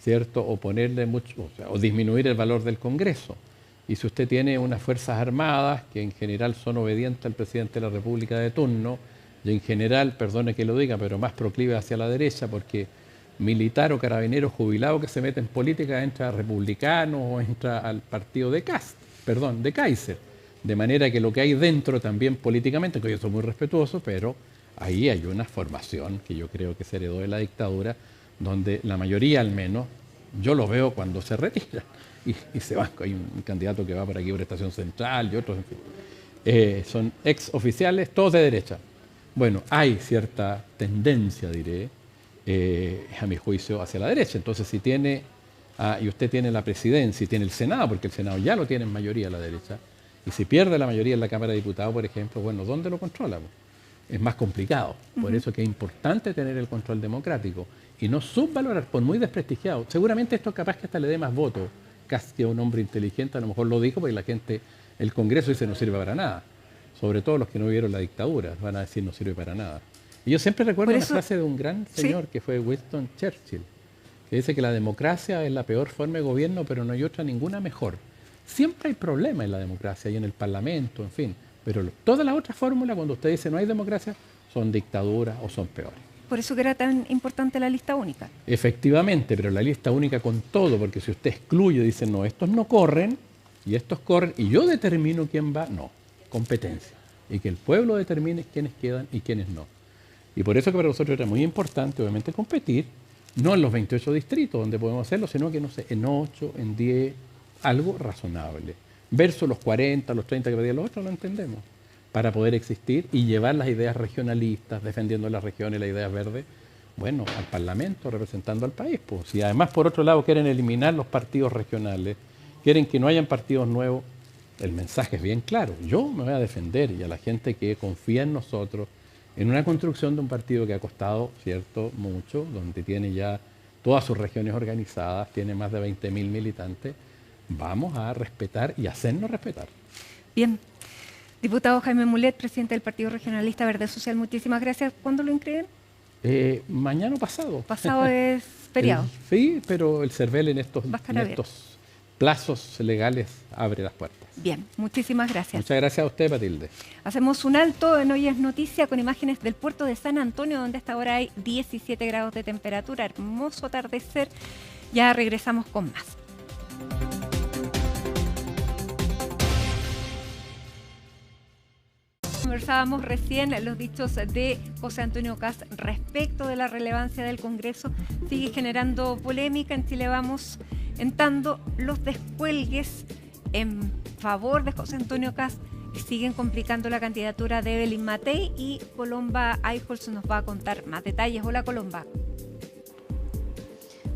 ¿cierto? O ponerle mucho, o disminuir el valor del Congreso. Y si usted tiene unas Fuerzas Armadas que en general son obedientes al presidente de la República de turno, y en general, perdone que lo diga, pero más proclive hacia la derecha, porque militar o carabinero jubilado que se mete en política entra a republicano o entra al partido de Kaiser. De manera que lo que hay dentro también políticamente, que yo soy muy respetuoso, pero ahí hay una formación que yo creo que se heredó de la dictadura, donde la mayoría al menos, yo lo veo cuando se retira. Y se van, hay un candidato que va por aquí por Estación Central y otros, en fin. Son ex oficiales, todos de derecha. Bueno, hay cierta tendencia, diré, a mi juicio, hacia la derecha. Entonces, si tiene, y usted tiene la presidencia y tiene el Senado, porque el Senado ya lo tiene en mayoría a la derecha, y si pierde la mayoría en la Cámara de Diputados, por ejemplo, bueno, ¿dónde lo controla? Es más complicado. Por eso que es importante tener el control democrático y no subvalorar, por muy desprestigiado. Seguramente esto capaz que hasta le dé más votos. Kast, que es un hombre inteligente, a lo mejor lo dijo porque la gente, el Congreso dice no sirve para nada. Sobre todo los que no vieron la dictadura van a decir no sirve para nada. Y yo siempre recuerdo una frase de un gran señor, ¿sí?, que fue Winston Churchill, que dice que la democracia es la peor forma de gobierno, pero no hay otra ninguna mejor. Siempre hay problemas en la democracia y en el Parlamento, en fin, pero todas las otras fórmulas, cuando usted dice no hay democracia, son dictaduras o son peores. Por eso que era tan importante la lista única. Efectivamente, pero la lista única con todo, porque si usted excluye, dice, no, estos no corren, y estos corren, y yo determino quién va, no, competencia. Y que el pueblo determine quiénes quedan y quiénes no. Y por eso que para nosotros era muy importante, obviamente, competir, no en los 28 distritos donde podemos hacerlo, sino que, no sé, en 8, en 10, algo razonable. Versus los 40, los 30 que pedían los otros, lo entendemos. Para poder existir y llevar las ideas regionalistas, defendiendo las regiones, las ideas verdes, bueno, al Parlamento, representando al país. Pues. Y además, por otro lado, quieren eliminar los partidos regionales, quieren que no hayan partidos nuevos, el mensaje es bien claro. Yo me voy a defender, y a la gente que confía en nosotros, en una construcción de un partido que ha costado, cierto, mucho, donde tiene ya todas sus regiones organizadas, tiene más de 20.000 militantes, vamos a respetar y hacernos respetar. Bien. Diputado Jaime Mulet, presidente del Partido Regionalista Verde Social, muchísimas gracias. ¿Cuándo lo inscriben? Mañana o pasado. Pasado es feriado. Sí, pero el CERVEL en estos plazos legales abre las puertas. Bien, muchísimas gracias. Muchas gracias a usted, Matilde. Hacemos un alto en Hoy es Noticia con imágenes del puerto de San Antonio, donde hasta ahora hay 17 grados de temperatura. Hermoso atardecer. Ya regresamos con más. Conversábamos recién los dichos de José Antonio Kast respecto de la relevancia del Congreso. Sigue generando polémica. En Chile Vamos entrando los descuelgues en favor de José Antonio Kast siguen complicando la candidatura de Evelyn Matei, y Colomba Eichholz nos va a contar más detalles. Hola, Colomba.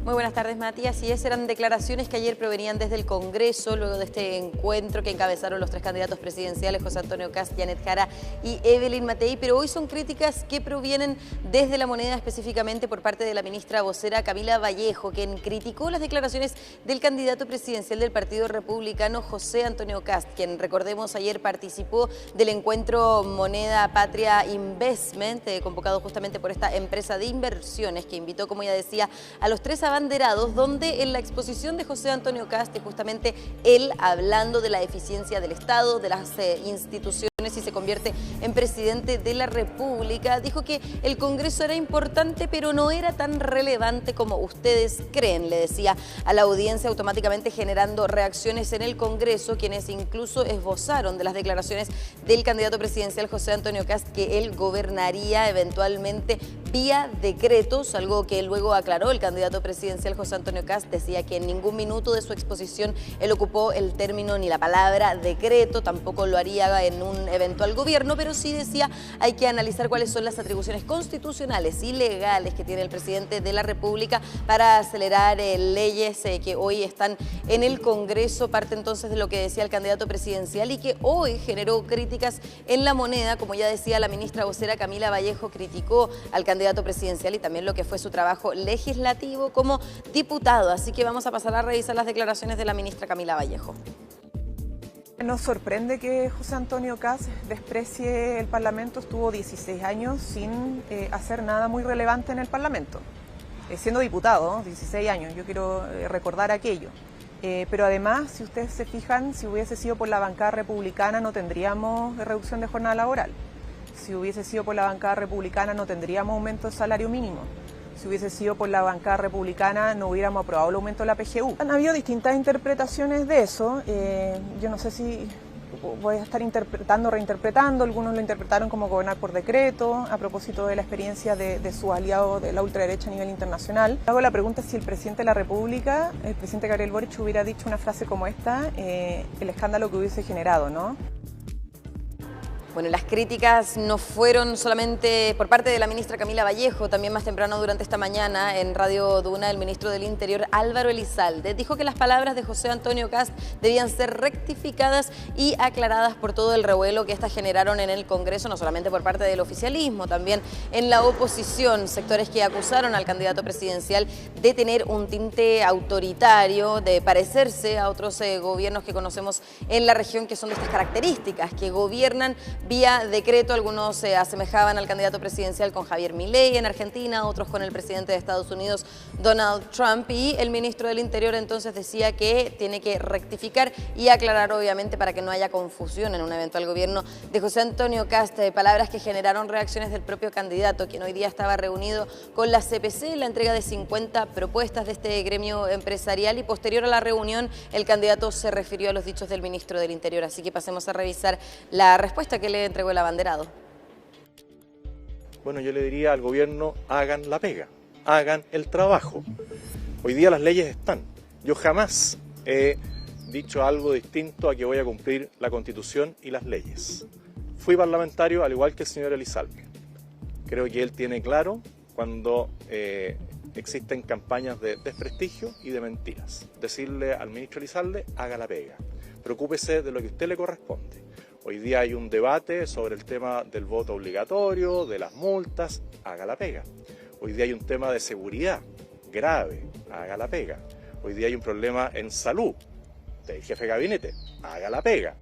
Muy buenas tardes, Matías. Y esas eran declaraciones que ayer provenían desde el Congreso, luego de este encuentro que encabezaron los tres candidatos presidenciales, José Antonio Kast, Janet Jara y Evelyn Matei. Pero hoy son críticas que provienen desde La Moneda, específicamente por parte de la ministra vocera Camila Vallejo, quien criticó las declaraciones del candidato presidencial del Partido Republicano, José Antonio Kast, quien, recordemos, ayer participó del encuentro Moneda Patria Investment, convocado justamente por esta empresa de inversiones, que invitó, como ya decía, a los tres abanderados, donde en la exposición de José Antonio Kast, justamente él hablando de la eficiencia del Estado, de las instituciones, y se convierte en presidente de la República, dijo que el Congreso era importante, pero no era tan relevante como ustedes creen, le decía a la audiencia, automáticamente generando reacciones en el Congreso, quienes incluso esbozaron de las declaraciones del candidato presidencial José Antonio Kast que él gobernaría eventualmente vía decretos, algo que luego aclaró el candidato presidencial José Antonio Kast. Decía que en ningún minuto de su exposición él ocupó el término ni la palabra decreto, tampoco lo haría en un eventual gobierno, pero sí decía hay que analizar cuáles son las atribuciones constitucionales y legales que tiene el presidente de la República para acelerar leyes que hoy están en el Congreso. Parte entonces de lo que decía el candidato presidencial y que hoy generó críticas en La Moneda. Como ya decía la ministra vocera Camila Vallejo, criticó al candidato presidencial y también lo que fue su trabajo legislativo como diputado. Así que vamos a pasar a revisar las declaraciones de la ministra Camila Vallejo. Nos sorprende que José Antonio Kast desprecie el Parlamento. Estuvo 16 años sin hacer nada muy relevante en el Parlamento, siendo diputado, 16 años, yo quiero recordar aquello. Pero además, si ustedes se fijan, si hubiese sido por la bancada republicana no tendríamos reducción de jornada laboral. Si hubiese sido por la bancada republicana no tendríamos aumento de salario mínimo. Si hubiese sido por la bancada republicana no hubiéramos aprobado el aumento de la PGU. Han habido distintas interpretaciones de eso. Yo no sé si voy a estar interpretando, reinterpretando. Algunos lo interpretaron como gobernar por decreto, a propósito de la experiencia de sus aliados de la ultraderecha a nivel internacional. Hago la pregunta si el presidente de la República, el presidente Gabriel Boric, hubiera dicho una frase como esta, el escándalo que hubiese generado, ¿no? Bueno, las críticas no fueron solamente por parte de la ministra Camila Vallejo, también más temprano durante esta mañana en Radio Duna, el ministro del Interior Álvaro Elizalde dijo que las palabras de José Antonio Kast debían ser rectificadas y aclaradas por todo el revuelo que estas generaron en el Congreso, no solamente por parte del oficialismo, también en la oposición, sectores que acusaron al candidato presidencial de tener un tinte autoritario, de parecerse a otros gobiernos que conocemos en la región que son de estas características, que gobiernan vía decreto. Algunos se asemejaban al candidato presidencial con Javier Milei en Argentina, otros con el presidente de Estados Unidos, Donald Trump, y el ministro del Interior entonces decía que tiene que rectificar y aclarar, obviamente, para que no haya confusión en un eventual gobierno de José Antonio Kast. Palabras que generaron reacciones del propio candidato, quien hoy día estaba reunido con la CPC, la entrega de 50 propuestas de este gremio empresarial, y posterior a la reunión el candidato se refirió a los dichos del ministro del Interior. Así que pasemos a revisar la respuesta que le entregó el abanderado. Bueno, yo le diría al gobierno, hagan la pega, hagan el trabajo. Hoy día las leyes están. Yo jamás he dicho algo distinto a que voy a cumplir la Constitución y las leyes. Fui parlamentario al igual que el señor Elizalde. Creo que él tiene claro cuando existen campañas de desprestigio y de mentiras. Decirle al ministro Elizalde, haga la pega. Preocúpese de lo que a usted le corresponde. Hoy día hay un debate sobre el tema del voto obligatorio, de las multas, haga la pega. Hoy día hay un tema de seguridad grave, haga la pega. Hoy día hay un problema en salud del jefe de gabinete, haga la pega.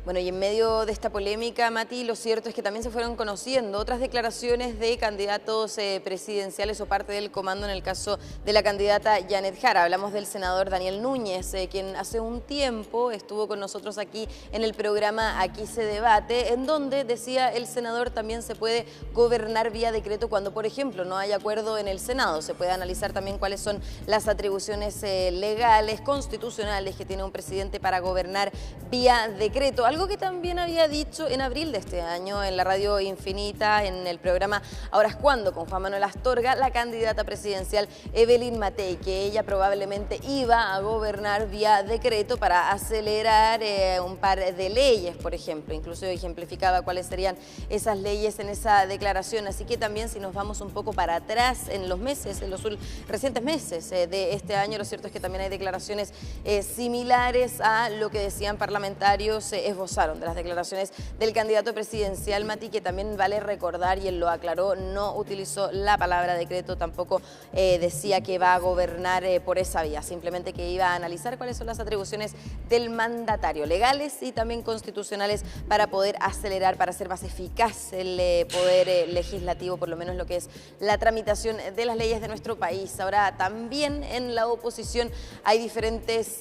Bueno, y en medio de esta polémica, Mati, lo cierto es que también se fueron conociendo otras declaraciones de candidatos presidenciales o parte del comando en el caso de la candidata Janet Jara. Hablamos del senador Daniel Núñez, quien hace un tiempo estuvo con nosotros aquí en el programa Aquí se debate, en donde decía el senador también se puede gobernar vía decreto cuando, por ejemplo, no hay acuerdo en el Senado. Se puede analizar también cuáles son las atribuciones legales, constitucionales que tiene un presidente para gobernar vía decreto. Algo que también había dicho en abril de este año en la Radio Infinita, en el programa Ahora es Cuando, con Juan Manuel Astorga, la candidata presidencial Evelyn Matei, que ella probablemente iba a gobernar vía decreto para acelerar un par de leyes, por ejemplo. Incluso ejemplificaba cuáles serían esas leyes en esa declaración. Así que también, si nos vamos un poco para atrás en los meses, en los recientes meses de este año, lo cierto es que también hay declaraciones similares a lo que decían parlamentarios esbozados de las declaraciones del candidato presidencial, Mati, que también vale recordar, y él lo aclaró, no utilizó la palabra decreto, tampoco decía que va a gobernar por esa vía, simplemente que iba a analizar cuáles son las atribuciones del mandatario, legales y también constitucionales, para poder acelerar, para hacer más eficaz el poder legislativo, por lo menos lo que es la tramitación de las leyes de nuestro país. Ahora, también en la oposición hay diferentes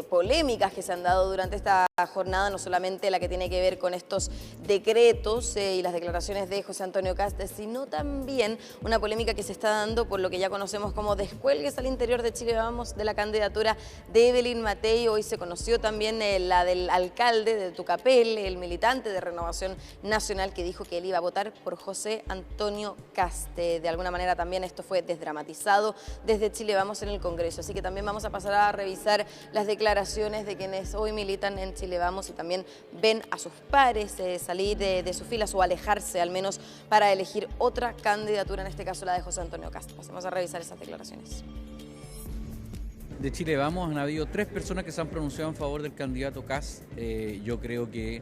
polémicas que se han dado durante esta jornada, no solamente la que tiene que ver con estos decretos y las declaraciones de José Antonio Kast, sino también una polémica que se está dando por lo que ya conocemos como descuelgues al interior de Chile Vamos de la candidatura de Evelyn Matei. Hoy se conoció también la del alcalde de Tucapel, el militante de Renovación Nacional, que dijo que él iba a votar por José Antonio Kast. De alguna manera también esto fue desdramatizado desde Chile Vamos en el Congreso, así que también vamos a pasar a revisar las declaraciones de quienes hoy militan en Chile Chile Vamos y también ven a sus pares salir de sus filas o alejarse al menos para elegir otra candidatura, en este caso la de José Antonio Kast. Pasemos a revisar esas declaraciones. De Chile Vamos han habido 3 personas que se han pronunciado en favor del candidato Kast. Yo creo que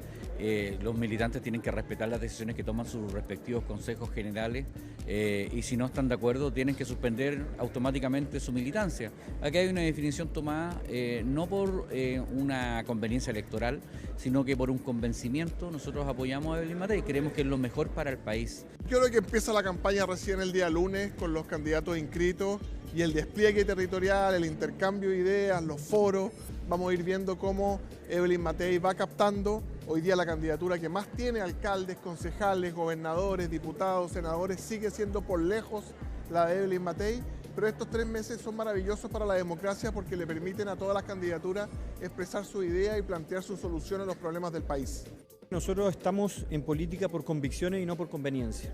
los militantes tienen que respetar las decisiones que toman sus respectivos consejos generales y si no están de acuerdo tienen que suspender automáticamente su militancia. Aquí hay una definición tomada no por una conveniencia electoral, sino que por un convencimiento. Nosotros apoyamos a Evelyn Matei y creemos que es lo mejor para el país. Yo creo que empieza la campaña recién el día lunes con los candidatos inscritos y el despliegue territorial, el intercambio de ideas, los foros. Vamos a ir viendo cómo Evelyn Matei va captando hoy día la candidatura que más tiene alcaldes, concejales, gobernadores, diputados, senadores. Sigue siendo por lejos la de Evelyn Matei, pero estos 3 meses son maravillosos para la democracia porque le permiten a todas las candidaturas expresar su idea y plantear su solución a los problemas del país. Nosotros estamos en política por convicciones y no por conveniencia.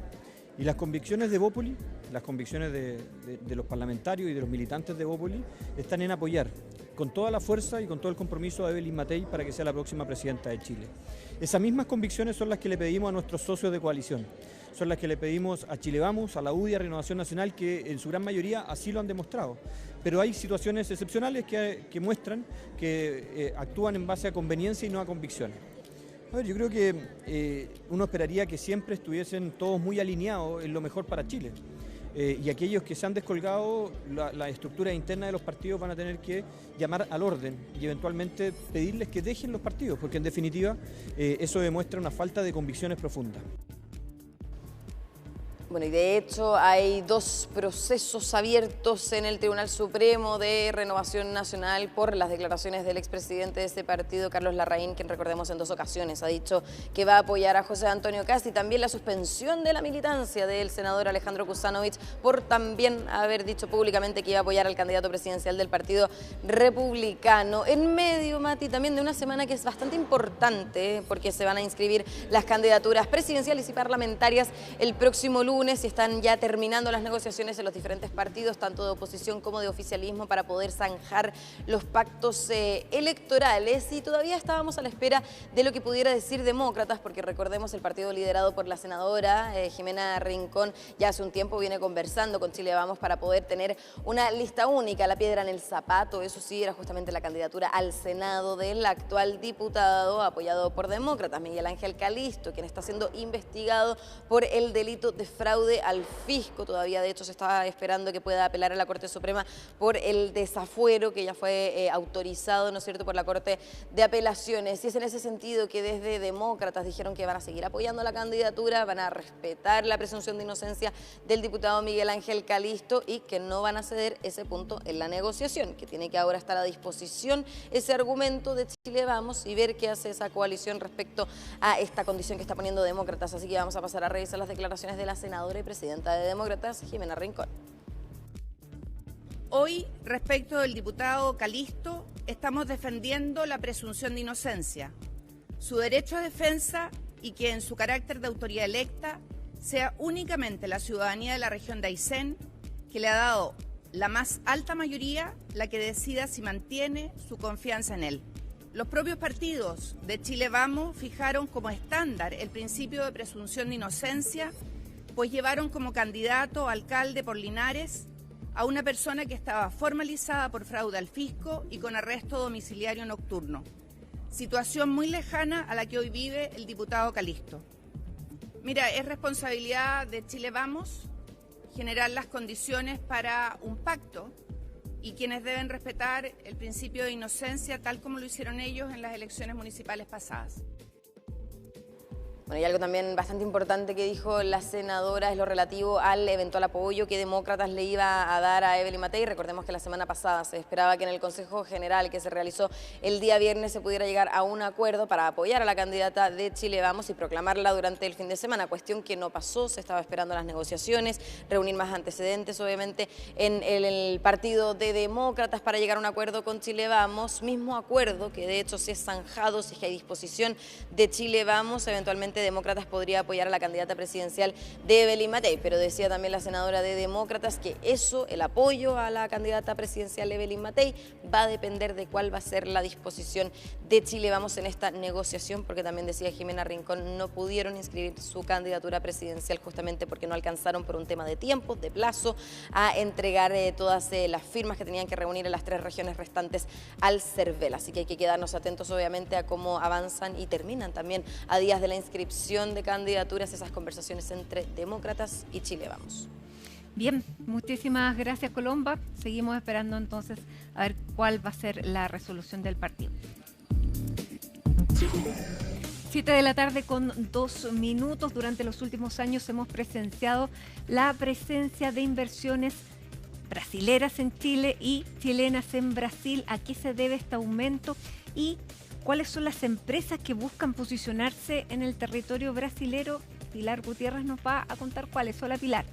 Y las convicciones de Bópoli, las convicciones de los parlamentarios y de los militantes de Bópoli están en apoyar con toda la fuerza y con todo el compromiso a Evelyn Matei para que sea la próxima presidenta de Chile. Esas mismas convicciones son las que le pedimos a nuestros socios de coalición, son las que le pedimos a Chile Vamos, a la UDI, a Renovación Nacional, que en su gran mayoría así lo han demostrado. Pero hay situaciones excepcionales que muestran que actúan en base a conveniencia y no a convicciones. A ver, yo creo que uno esperaría que siempre estuviesen todos muy alineados en lo mejor para Chile. Y aquellos que se han descolgado, la estructura interna de los partidos van a tener que llamar al orden y eventualmente pedirles que dejen los partidos, porque en definitiva eso demuestra una falta de convicciones profundas. Bueno, y de hecho hay 2 procesos abiertos en el Tribunal Supremo de Renovación Nacional por las declaraciones del expresidente de este partido, Carlos Larraín, quien recordemos en 2 ocasiones ha dicho que va a apoyar a José Antonio Kast, y también la suspensión de la militancia del senador Alejandro Kuzanovich por también haber dicho públicamente que iba a apoyar al candidato presidencial del Partido Republicano. En medio, Mati, también de una semana que es bastante importante porque se van a inscribir las candidaturas presidenciales y parlamentarias el próximo lunes y están ya terminando las negociaciones en los diferentes partidos, tanto de oposición como de oficialismo, para poder zanjar los pactos electorales, y todavía estábamos a la espera de lo que pudiera decir Demócratas, porque recordemos el partido liderado por la senadora Jimena Rincón ya hace un tiempo viene conversando con Chile Vamos para poder tener una lista única. La piedra en el zapato, eso sí, era justamente la candidatura al Senado del actual diputado apoyado por Demócratas, Miguel Ángel Calisto, quien está siendo investigado por el delito de fraude al fisco. Todavía de hecho se está esperando que pueda apelar a la Corte Suprema por el desafuero que ya fue autorizado, ¿no es cierto?, por la Corte de Apelaciones. Y es en ese sentido que desde Demócratas dijeron que van a seguir apoyando la candidatura, van a respetar la presunción de inocencia del diputado Miguel Ángel Calisto y que no van a ceder ese punto en la negociación, que tiene que ahora estar a disposición ese argumento de Chile Vamos y ver qué hace esa coalición respecto a esta condición que está poniendo Demócratas. Así que vamos a pasar a revisar las declaraciones de la senadora y presidenta de Demócratas, Jimena Rincón. Hoy, respecto del diputado Calisto, estamos defendiendo la presunción de inocencia, su derecho a defensa y que en su carácter de autoridad electa sea únicamente la ciudadanía de la región de Aysén, que le ha dado la más alta mayoría, la que decida si mantiene su confianza en él. Los propios partidos de Chile Vamos fijaron como estándar el principio de presunción de inocencia, pues llevaron como candidato a alcalde por Linares a una persona que estaba formalizada por fraude al fisco y con arresto domiciliario nocturno. Situación muy lejana a la que hoy vive el diputado Calisto. Mira, es responsabilidad de Chile Vamos generar las condiciones para un pacto y quienes deben respetar el principio de inocencia tal como lo hicieron ellos en las elecciones municipales pasadas. Bueno, y algo también bastante importante que dijo la senadora es lo relativo al eventual apoyo que Demócratas le iba a dar a Evelyn Matei. Recordemos que la semana pasada se esperaba que en el Consejo General que se realizó el día viernes se pudiera llegar a un acuerdo para apoyar a la candidata de Chile Vamos y proclamarla durante el fin de semana, cuestión que no pasó. Se estaba esperando las negociaciones, reunir más antecedentes, obviamente, en el partido de Demócratas para llegar a un acuerdo con Chile Vamos, mismo acuerdo que de hecho si es zanjado, si es que hay disposición de Chile Vamos, eventualmente efectivamente Demócratas podría apoyar a la candidata presidencial de Evelyn Matei, pero decía también la senadora de Demócratas que eso, el apoyo a la candidata presidencial Evelyn Matei, va a depender de cuál va a ser la disposición de Chile Vamos en esta negociación, porque también decía Jimena Rincón, no pudieron inscribir su candidatura presidencial justamente porque no alcanzaron por un tema de tiempo, de plazo, a entregar todas las firmas que tenían que reunir en las 3 regiones restantes al CERVEL. Así que hay que quedarnos atentos obviamente a cómo avanzan y terminan también a días de la inscripción de candidaturas esas conversaciones entre Demócratas y Chile Vamos. Bien, muchísimas gracias, Colomba. Seguimos esperando entonces a ver cuál va a ser la resolución del partido. 7 de la tarde con 2 minutos. Durante los últimos años hemos presenciado la presencia de inversiones brasileras en Chile y chilenas en Brasil. ¿A qué se debe este aumento y cuáles son las empresas que buscan posicionarse en el territorio brasilero? Pilar Gutiérrez nos va a contar cuáles. Hola, Pilar.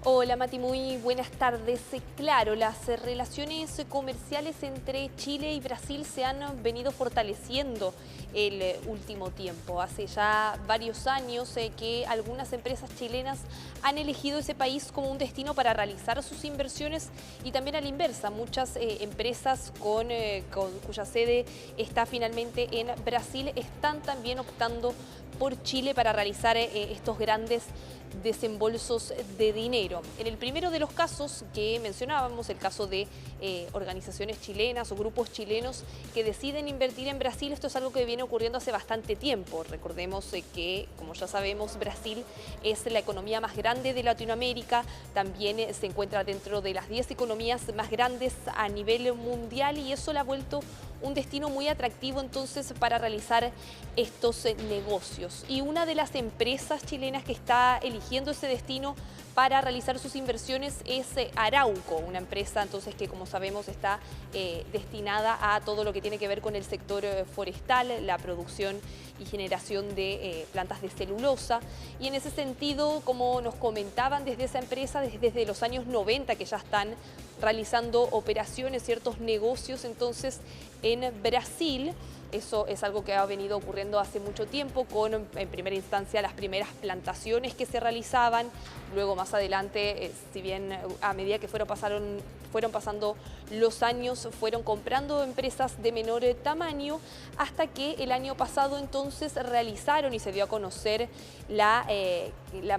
Hola Mati, muy buenas tardes. Claro, las relaciones comerciales entre Chile y Brasil se han venido fortaleciendo el último tiempo. Hace ya varios años que algunas empresas chilenas han elegido ese país como un destino para realizar sus inversiones y también a la inversa. Muchas empresas cuya sede está finalmente en Brasil están también optando por Chile para realizar estos grandes desembolsos de dinero. En el primero de los casos que mencionábamos, el caso de organizaciones chilenas o grupos chilenos que deciden invertir en Brasil, esto es algo que viene ocurriendo hace bastante tiempo. Recordemos que, como ya sabemos, Brasil es la economía más grande de Latinoamérica, también se encuentra dentro de las 10 economías más grandes a nivel mundial y eso le ha vuelto un destino muy atractivo entonces para realizar estos negocios. Y una de las empresas chilenas que está eligiendo ese destino para realizar sus inversiones es Arauco, una empresa entonces que, como sabemos, está destinada a todo lo que tiene que ver con el sector forestal, la producción y generación de plantas de celulosa. Y en ese sentido, como nos comentaban desde esa empresa, desde los años 90 que ya están realizando operaciones, ciertos negocios entonces en Brasil. Eso es algo que ha venido ocurriendo hace mucho tiempo con, en primera instancia, las primeras plantaciones que se realizaban. Luego, más adelante, si bien a medida que fueron pasando los años, fueron comprando empresas de menor tamaño, hasta que el año pasado entonces realizaron y se dio a conocer la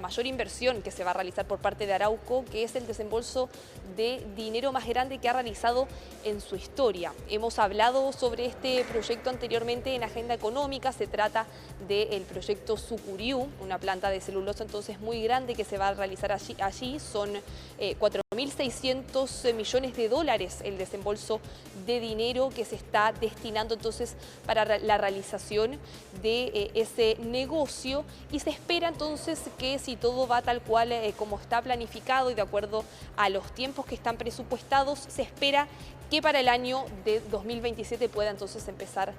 mayor inversión que se va a realizar por parte de Arauco, que es el desembolso de dinero más grande que ha realizado en su historia. Hemos hablado sobre este proyecto anteriormente en Agenda Económica. Se trata del proyecto Sucuriú, una planta de celulosa entonces muy grande que se va a realizar allí. Son 4.600 millones de dólares el desembolso de dinero que se está destinando entonces para la realización de ese negocio, y se espera entonces que, si todo va tal cual como está planificado y de acuerdo a los tiempos que están presupuestados, se espera que para el año de 2027 pueda entonces empezar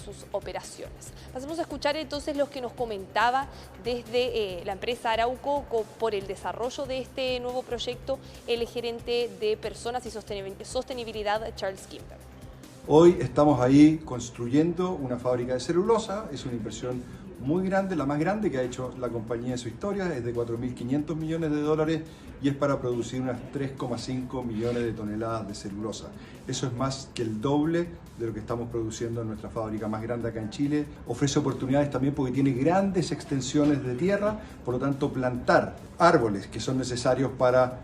sus operaciones. Pasemos a escuchar entonces lo que nos comentaba desde la empresa Arauco por el desarrollo de este nuevo proyecto el gerente de Personas y Sostenibilidad, Charles Kimber. Hoy estamos ahí construyendo una fábrica de celulosa. Es una inversión muy grande, la más grande que ha hecho la compañía en su historia, es de 4.500 millones de dólares y es para producir unas 3,5 millones de toneladas de celulosa. Eso es más que el doble de lo que estamos produciendo en nuestra fábrica más grande acá en Chile. Ofrece oportunidades también porque tiene grandes extensiones de tierra, por lo tanto plantar árboles que son necesarios para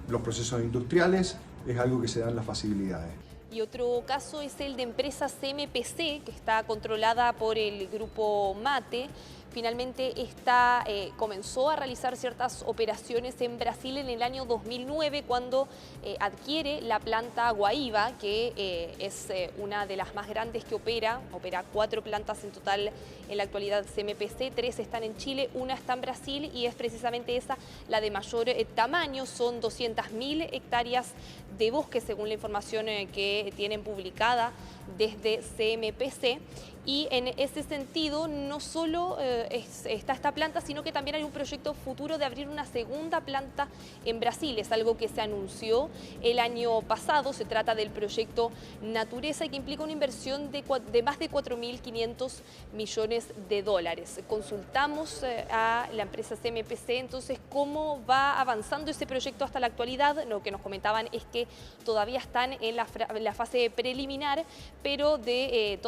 los procesos industriales es algo que se dan las facilidades. Y otro caso es el de empresa CMPC, que está controlada por el grupo Mate. Finalmente comenzó a realizar ciertas operaciones en Brasil en el año 2009 cuando adquiere la planta Guaíba, que es una de las más grandes que opera 4 plantas en total en la actualidad CMPC, 3 están en Chile, una está en Brasil y es precisamente esa la de mayor tamaño. Son 200.000 hectáreas de bosque según la información que tienen publicada desde CMPC. y en ese sentido no solo está esta planta, sino que también hay un proyecto futuro de abrir una segunda planta en Brasil. Es algo que se anunció el año pasado. Se trata del proyecto Natureza y que implica una inversión de más de 4.500 millones de dólares. Consultamos a la empresa CMPC entonces cómo va avanzando ese proyecto hasta la actualidad. Lo que nos comentaban es que todavía están en la fase preliminar, pero de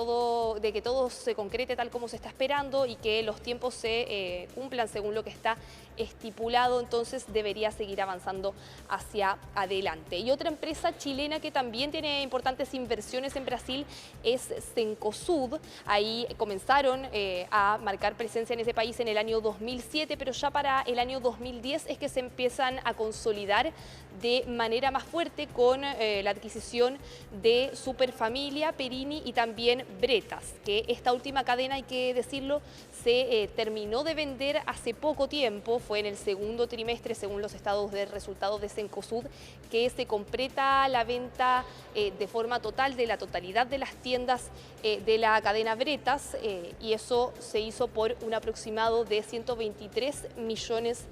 que todo se concrete tal como se está esperando y que los tiempos se cumplan según lo que está estipulado, entonces debería seguir avanzando hacia adelante. Y otra empresa chilena que también tiene importantes inversiones en Brasil es Cencosud. Ahí comenzaron a marcar presencia en ese país en el año 2007, pero ya para el año 2010 es que se empiezan a consolidar de manera más fuerte con la adquisición de Superfamilia, Perini y también Bretas, que esta última cadena, hay que decirlo, se terminó de vender hace poco tiempo. Fue en el segundo trimestre, según los estados de resultados de Cencosud, que se completa la venta de forma total de la totalidad de las tiendas de la cadena Bretas, y eso se hizo por un aproximado de 123 millones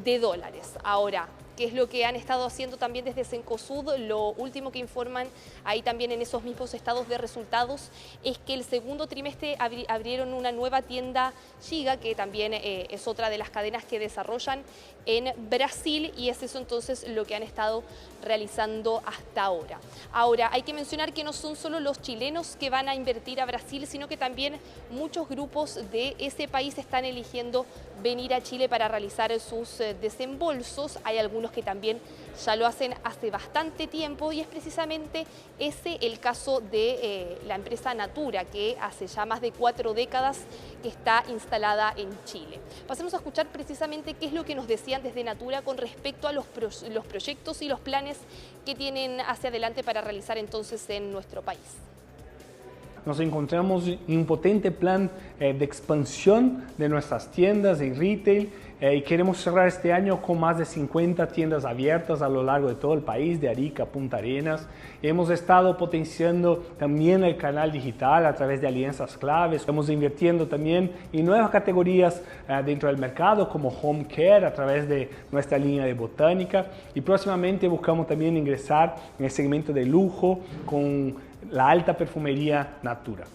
de dólares. Ahora, ¿qué es lo que han estado haciendo también desde Cencosud? Lo último que informan ahí también en esos mismos estados de resultados es que el segundo trimestre abrieron una nueva tienda Giga, que también es otra de las cadenas que desarrollan en Brasil, y es eso entonces lo que han estado realizando hasta ahora. Ahora, hay que mencionar que no son solo los chilenos que van a invertir a Brasil, sino que también muchos grupos de ese país están eligiendo venir a Chile para realizar sus desembolsos. Hay algunos que también ya lo hacen hace bastante tiempo, y es precisamente ese el caso de la empresa Natura, que hace ya más de 4 décadas que está instalada en Chile. Pasemos a escuchar precisamente qué es lo que nos decían desde Natura con respecto a los proyectos y los planes que tienen hacia adelante para realizar entonces en nuestro país. Nos encontramos en un potente plan de expansión de nuestras tiendas y retail, y queremos cerrar este año con más de 50 tiendas abiertas a lo largo de todo el país, de Arica a Punta Arenas. Hemos estado potenciando también el canal digital a través de alianzas claves. Estamos invirtiendo también en nuevas categorías dentro del mercado, como home care, a través de nuestra línea de botánica, y próximamente buscamos también ingresar en el segmento de lujo con la alta perfumería Natura.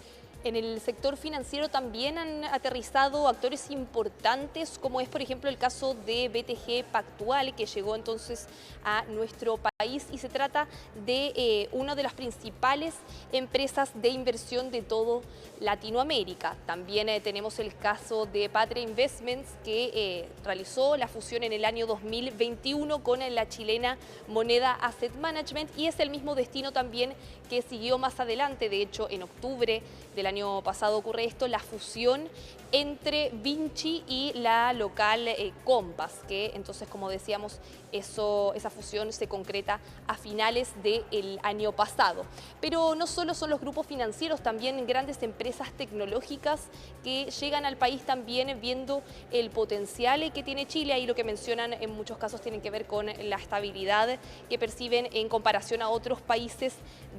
En el sector financiero también han aterrizado actores importantes, como es por ejemplo el caso de BTG Pactual, que llegó entonces a nuestro país, y se trata de una de las principales empresas de inversión de todo Latinoamérica. También tenemos el caso de Patria Investments, que realizó la fusión en el año 2021 con la chilena Moneda Asset Management, y es el mismo destino también que siguió más adelante. De hecho, en octubre del año pasado ocurre esto, la fusión entre Vinci y la local Compass, que entonces, como decíamos, esa fusión se concreta a finales del año pasado. Pero no solo son los grupos financieros, también grandes empresas tecnológicas que llegan al país también viendo el potencial que tiene Chile. Ahí lo que mencionan en muchos casos tienen que ver con la estabilidad que perciben en comparación a otros países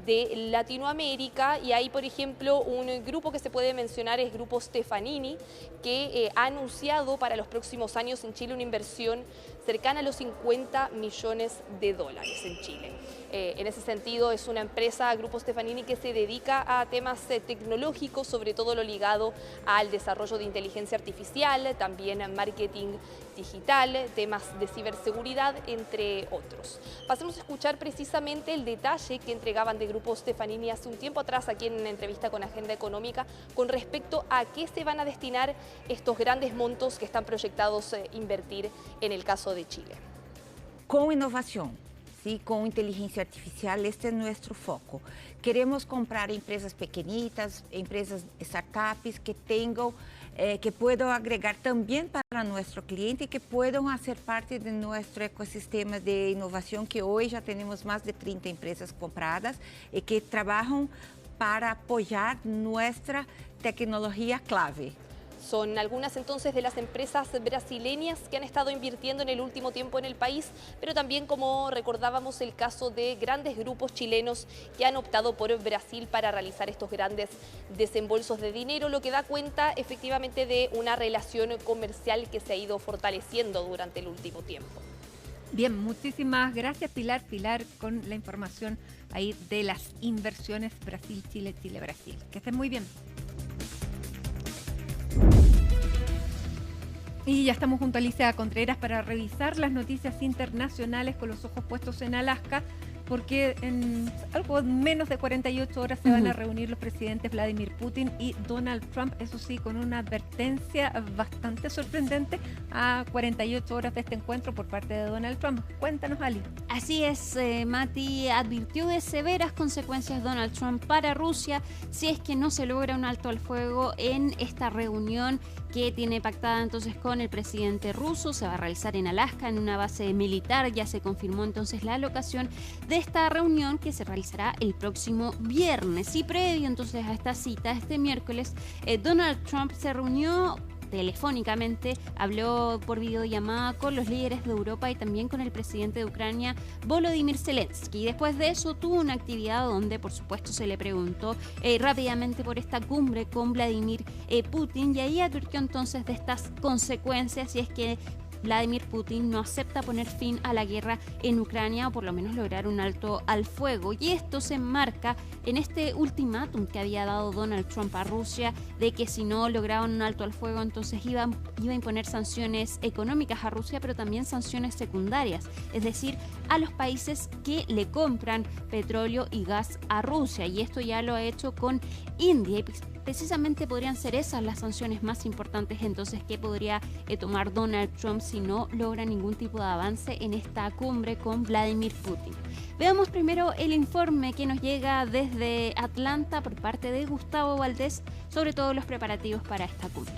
de Latinoamérica. Y ahí, por ejemplo, un grupo que se puede mencionar es Grupo Stefanini, que ha anunciado para los próximos años en Chile una inversión cercana a los 50 millones de dólares en Chile. En ese sentido, es una empresa, Grupo Stefanini, que se dedica a temas tecnológicos, sobre todo lo ligado al desarrollo de inteligencia artificial, también marketing digital, temas de ciberseguridad, entre otros. Pasemos a escuchar precisamente el detalle que entregaban de Grupo Stefanini hace un tiempo atrás, aquí en una entrevista con Agenda Económica, con respecto a qué se van a destinar estos grandes montos que están proyectados invertir en el caso de Chile. Con innovación, ¿sí? Con inteligencia artificial, este es nuestro foco. Queremos comprar empresas pequeñitas, empresas startups que tengan, que puedan agregar también para nuestro cliente y que puedan hacer parte de nuestro ecosistema de innovación, que hoy ya tenemos más de 30 empresas compradas y que trabajan para apoyar nuestra tecnología clave. Son algunas entonces de las empresas brasileñas que han estado invirtiendo en el último tiempo en el país, pero también, como recordábamos, el caso de grandes grupos chilenos que han optado por Brasil para realizar estos grandes desembolsos de dinero, lo que da cuenta efectivamente de una relación comercial que se ha ido fortaleciendo durante el último tiempo. Bien, muchísimas gracias, Pilar, con la información ahí de las inversiones Brasil-Chile, Chile-Brasil. Que estén muy bien. Y ya estamos junto a Alicia Contreras para revisar las noticias internacionales con los ojos puestos en Alaska, porque en algo menos de 48 horas se van a reunir los presidentes Vladimir Putin y Donald Trump, eso sí, con una advertencia bastante sorprendente a 48 horas de este encuentro por parte de Donald Trump. Cuéntanos, Ali. Así es, Mati, advirtió de severas consecuencias Donald Trump para Rusia si es que no se logra un alto al fuego en esta reunión que tiene pactada entonces con el presidente ruso. Se va a realizar en Alaska, en una base militar. Ya se confirmó entonces la locación de esta reunión, que se realizará el próximo viernes. Y previo entonces a esta cita, este miércoles, Donald Trump se reunió telefónicamente, habló por videollamada con los líderes de Europa y también con el presidente de Ucrania, Volodymyr Zelensky. Y después de eso tuvo una actividad donde, por supuesto, se le preguntó rápidamente por esta cumbre con Vladimir Putin, y ahí advirtió entonces de estas consecuencias si es que Vladimir Putin no acepta poner fin a la guerra en Ucrania, o por lo menos lograr un alto al fuego. Y esto se enmarca en este ultimátum que había dado Donald Trump a Rusia, de que si no lograban un alto al fuego, entonces iba a imponer sanciones económicas a Rusia, pero también sanciones secundarias, es decir, a los países que le compran petróleo y gas a Rusia. Y esto ya lo ha hecho con India, y precisamente podrían ser esas las sanciones más importantes entonces que podría tomar Donald Trump si no logra ningún tipo de avance en esta cumbre con Vladimir Putin. Veamos primero el informe que nos llega desde Atlanta por parte de Gustavo Valdés sobre todos los preparativos para esta cumbre.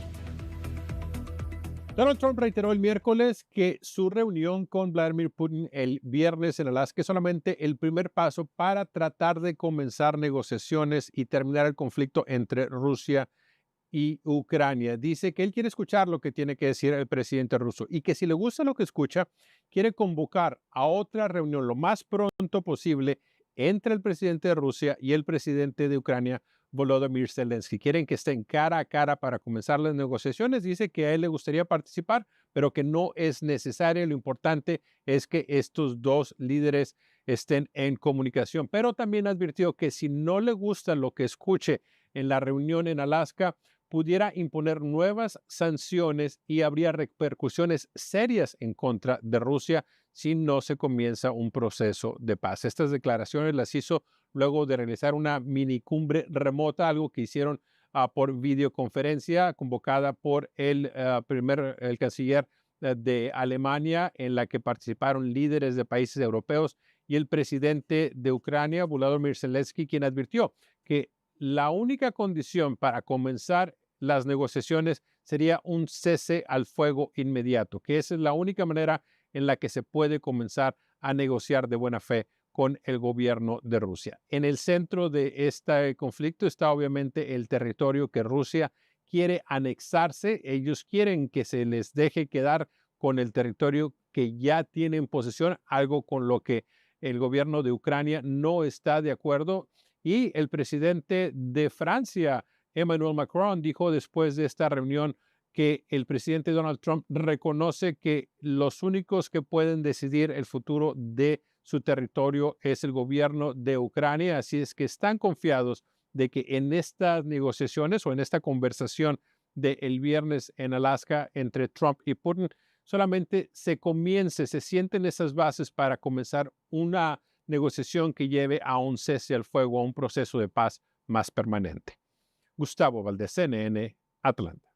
Donald Trump reiteró el miércoles que su reunión con Vladimir Putin el viernes en Alaska es solamente el primer paso para tratar de comenzar negociaciones y terminar el conflicto entre Rusia y Ucrania. Dice que él quiere escuchar lo que tiene que decir el presidente ruso y que si le gusta lo que escucha, quiere convocar a otra reunión lo más pronto posible entre el presidente de Rusia y el presidente de Ucrania, Volodymyr Zelensky. Quieren que estén cara a cara para comenzar las negociaciones. Dice que a él le gustaría participar, pero que no es necesario. Lo importante es que estos dos líderes estén en comunicación. Pero también advirtió que si no le gusta lo que escuche en la reunión en Alaska, pudiera imponer nuevas sanciones y habría repercusiones serias en contra de Rusia si no se comienza un proceso de paz. Estas declaraciones las hizo luego de realizar una mini cumbre remota, algo que hicieron por videoconferencia convocada por el canciller de Alemania, en la que participaron líderes de países europeos y el presidente de Ucrania, Volodymyr Zelensky, quien advirtió que la única condición para comenzar las negociaciones sería un cese al fuego inmediato, que esa es la única manera en la que se puede comenzar a negociar de buena fe con el gobierno de Rusia. En el centro de este conflicto está obviamente el territorio que Rusia quiere anexarse. Ellos quieren que se les deje quedar con el territorio que ya tienen en posesión, algo con lo que el gobierno de Ucrania no está de acuerdo. Y el presidente de Francia, Emmanuel Macron, dijo después de esta reunión que el presidente Donald Trump reconoce que los únicos que pueden decidir el futuro de su territorio es el gobierno de Ucrania. Así es que están confiados de que en estas negociaciones o en esta conversación del viernes en Alaska entre Trump y Putin, solamente se sienten esas bases para comenzar una negociación que lleve a un cese al fuego, a un proceso de paz más permanente. Gustavo Valdés, CNN, Atlanta.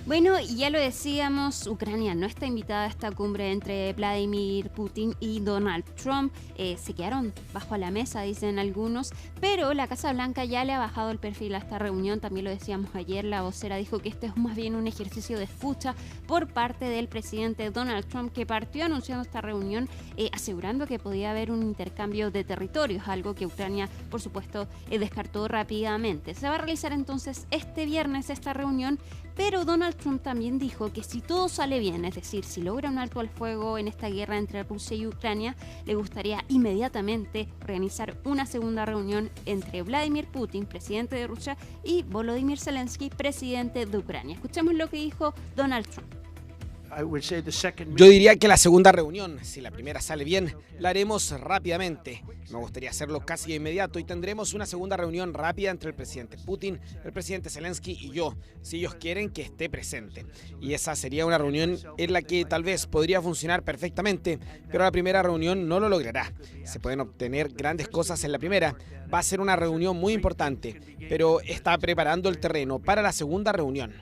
Bueno, y ya lo decíamos, Ucrania no está invitada a esta cumbre entre Vladimir Putin y Donald Trump. Se quedaron bajo la mesa, dicen algunos, pero la Casa Blanca ya le ha bajado el perfil a esta reunión. También lo decíamos ayer, la vocera dijo que este es más bien un ejercicio de escucha por parte del presidente Donald Trump, que partió anunciando esta reunión, asegurando que podía haber un intercambio de territorios, algo que Ucrania, por supuesto, descartó rápidamente. Se va a realizar entonces este viernes esta reunión, pero Donald Trump también dijo que si todo sale bien, es decir, si logra un alto al fuego en esta guerra entre Rusia y Ucrania, le gustaría inmediatamente organizar una segunda reunión entre Vladimir Putin, presidente de Rusia, y Volodymyr Zelensky, presidente de Ucrania. Escuchemos lo que dijo Donald Trump. Yo diría que la segunda reunión, si la primera sale bien, la haremos rápidamente. Me gustaría hacerlo casi de inmediato y tendremos una segunda reunión rápida entre el presidente Putin, el presidente Zelensky y yo, si ellos quieren que esté presente. Y esa sería una reunión en la que tal vez podría funcionar perfectamente, pero la primera reunión no lo logrará. Se pueden obtener grandes cosas en la primera. Va a ser una reunión muy importante, pero está preparando el terreno para la segunda reunión.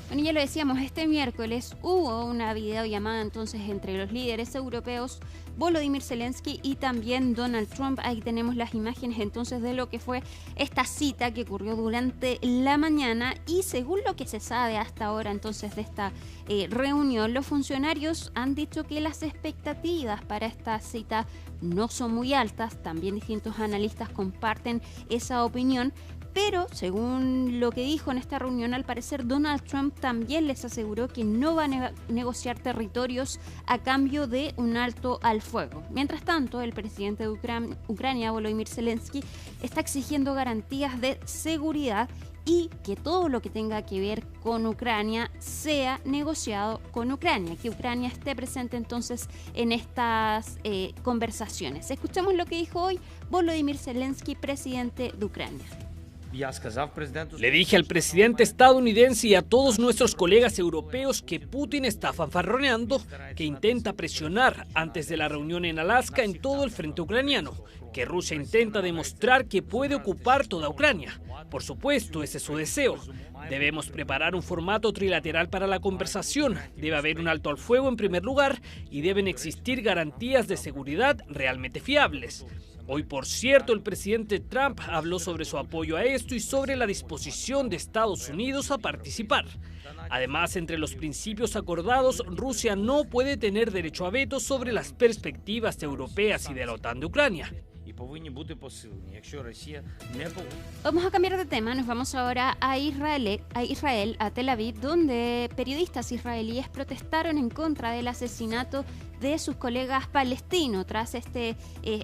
Bueno, ya lo decíamos, este miércoles hubo una videollamada entonces entre los líderes europeos, Volodymyr Zelensky y también Donald Trump. Ahí tenemos las imágenes entonces de lo que fue esta cita que ocurrió durante la mañana, y según lo que se sabe hasta ahora entonces de esta reunión, los funcionarios han dicho que las expectativas para esta cita no son muy altas. También distintos analistas comparten esa opinión. Pero, según lo que dijo en esta reunión, al parecer Donald Trump también les aseguró que no va a negociar territorios a cambio de un alto al fuego. Mientras tanto, el presidente de Ucrania, Volodymyr Zelensky, está exigiendo garantías de seguridad y que todo lo que tenga que ver con Ucrania sea negociado con Ucrania, que Ucrania esté presente entonces en estas conversaciones. Escuchemos lo que dijo hoy Volodymyr Zelensky, presidente de Ucrania. Le dije al presidente estadounidense y a todos nuestros colegas europeos que Putin está fanfarroneando, que intenta presionar antes de la reunión en Alaska en todo el frente ucraniano, que Rusia intenta demostrar que puede ocupar toda Ucrania. Por supuesto, ese es su deseo. Debemos preparar un formato trilateral para la conversación. Debe haber un alto al fuego en primer lugar y deben existir garantías de seguridad realmente fiables. Hoy, por cierto, el presidente Trump habló sobre su apoyo a esto y sobre la disposición de Estados Unidos a participar. Además, entre los principios acordados, Rusia no puede tener derecho a veto sobre las perspectivas europeas y de la OTAN de Ucrania. Vamos a cambiar de tema, nos vamos ahora a Israel, a Tel Aviv, donde periodistas israelíes protestaron en contra del asesinato de sus colegas palestinos tras este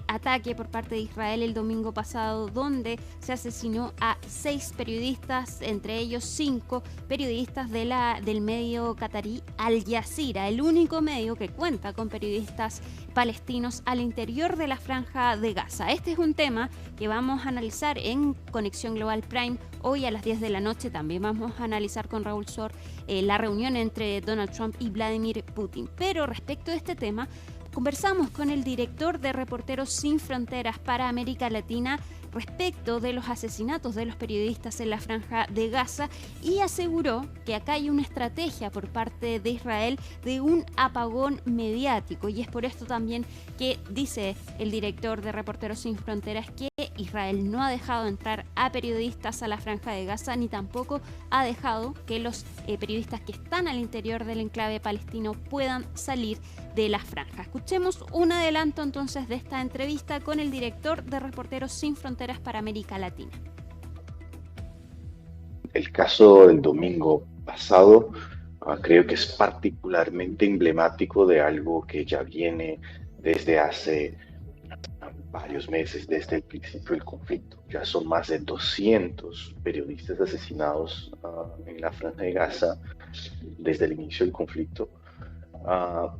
ataque por parte de Israel el domingo pasado, donde se asesinó a 6 periodistas, entre ellos 5 periodistas del medio catarí Al Jazeera, el único medio que cuenta con periodistas palestinos al interior de la Franja de Gaza. Este es un tema que vamos a analizar en Conexión Global Prime hoy a las 10 de la noche. También vamos a analizar con Raúl Sor la reunión entre Donald Trump y Vladimir Putin. Pero respecto a este tema, conversamos con el director de Reporteros Sin Fronteras para América Latina respecto de los asesinatos de los periodistas en la Franja de Gaza, y aseguró que acá hay una estrategia por parte de Israel de un apagón mediático, y es por esto también que dice el director de Reporteros Sin Fronteras que Israel no ha dejado entrar a periodistas a la Franja de Gaza, ni tampoco ha dejado que los periodistas que están al interior del enclave palestino puedan salir de la franja. Escuchemos un adelanto entonces de esta entrevista con el director de Reporteros Sin Fronteras para América Latina. El caso del domingo pasado creo que es particularmente emblemático de algo que ya viene desde hace varios meses, desde el principio del conflicto. Ya son más de 200 periodistas asesinados en la Franja de Gaza desde el inicio del conflicto.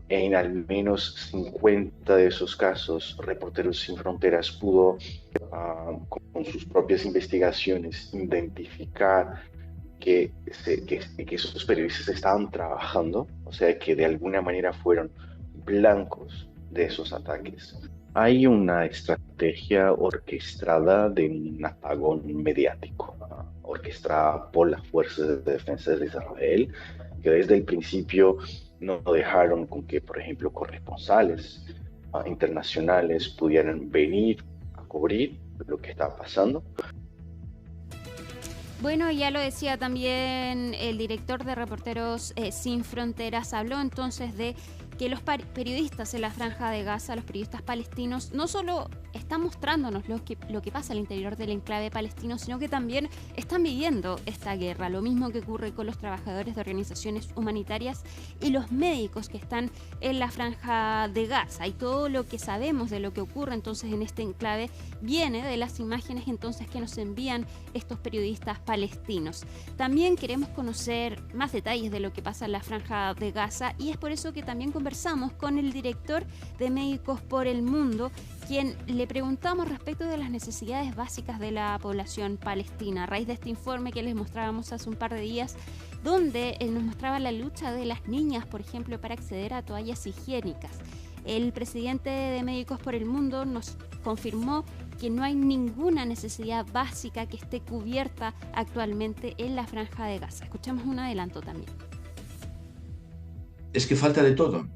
En al menos 50 de esos casos, Reporteros Sin Fronteras pudo, con sus propias investigaciones, identificar que esos periodistas estaban trabajando, o sea, que de alguna manera fueron blancos de esos ataques. hay una estrategia orquestada de un apagón mediático, orquestada por las fuerzas de defensa de Israel, que desde el principio no dejaron con que, por ejemplo, corresponsales internacionales pudieran venir a cubrir lo que estaba pasando. Bueno, ya lo decía también el director de Reporteros Sin Fronteras, habló entonces de que los periodistas en la Franja de Gaza, los periodistas palestinos, no solo están mostrándonos lo que pasa al interior del enclave palestino, sino que también están viviendo esta guerra. Lo mismo que ocurre con los trabajadores de organizaciones humanitarias y los médicos que están en la Franja de Gaza. Y todo lo que sabemos de lo que ocurre entonces en este enclave viene de las imágenes entonces que nos envían estos periodistas palestinos. También queremos conocer más detalles de lo que pasa en la Franja de Gaza, y es por eso que también conversamos con el director de Médicos por el Mundo, quien le preguntamos respecto de las necesidades básicas de la población palestina, a raíz de este informe que les mostrábamos hace un par de días, donde él nos mostraba la lucha de las niñas, por ejemplo, para acceder a toallas higiénicas. El presidente de Médicos por el Mundo nos confirmó que no hay ninguna necesidad básica que esté cubierta actualmente en la Franja de Gaza. Escuchamos un adelanto también. Es que falta de todo,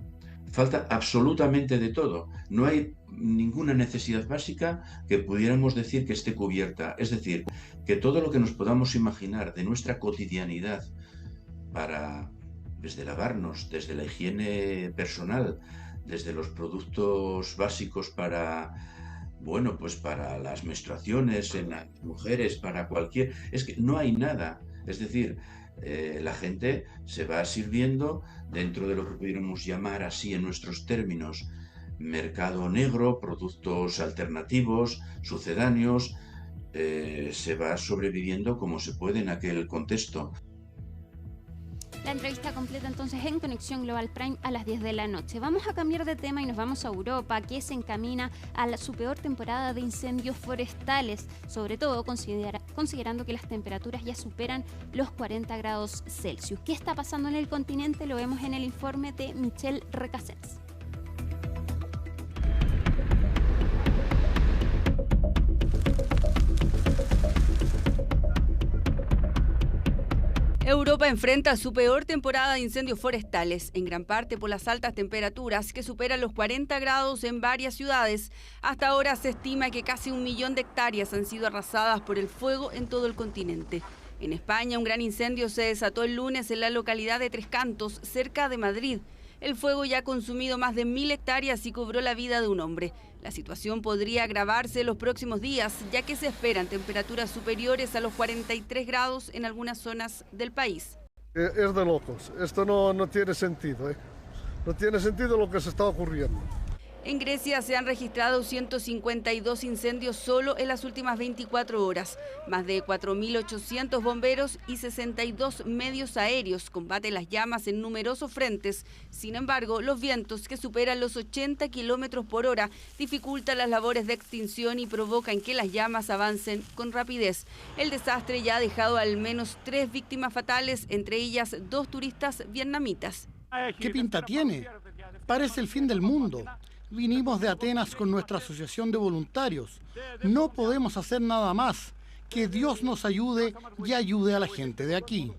falta absolutamente de todo. No hay ninguna necesidad básica que pudiéramos decir que esté cubierta. Es decir, que todo lo que nos podamos imaginar de nuestra cotidianidad, desde lavarnos, desde la higiene personal, desde los productos básicos para las menstruaciones en las mujeres, para cualquier... Es que no hay nada. Es decir, la gente se va sirviendo dentro de lo que pudiéramos llamar así en nuestros términos mercado negro, productos alternativos, sucedáneos, se va sobreviviendo como se puede en aquel contexto. La entrevista completa entonces en Conexión Global Prime a las 10 de la noche. Vamos a cambiar de tema y nos vamos a Europa, que se encamina a su peor temporada de incendios forestales, sobre todo considerando que las temperaturas ya superan los 40 grados Celsius. ¿Qué está pasando en el continente? Lo vemos en el informe de Michelle Recasens. Europa enfrenta su peor temporada de incendios forestales, en gran parte por las altas temperaturas que superan los 40 grados en varias ciudades. Hasta ahora se estima que casi 1 millón de hectáreas han sido arrasadas por el fuego en todo el continente. En España, un gran incendio se desató el lunes en la localidad de Tres Cantos, cerca de Madrid. El fuego ya ha consumido más de 1.000 hectáreas y cobró la vida de un hombre. La situación podría agravarse en los próximos días, ya que se esperan temperaturas superiores a los 43 grados en algunas zonas del país. Es de locos, esto no tiene sentido, No tiene sentido lo que se está ocurriendo. En Grecia se han registrado 152 incendios solo en las últimas 24 horas. Más de 4.800 bomberos y 62 medios aéreos combaten las llamas en numerosos frentes. Sin embargo, los vientos, que superan los 80 kilómetros por hora, dificultan las labores de extinción y provocan que las llamas avancen con rapidez. El desastre ya ha dejado al menos 3 víctimas fatales, entre ellas 2 turistas vietnamitas. ¿Qué pinta tiene? Parece el fin del mundo. Vinimos de Atenas con nuestra asociación de voluntarios. No podemos hacer nada más. Que Dios nos ayude y ayude a la gente de aquí.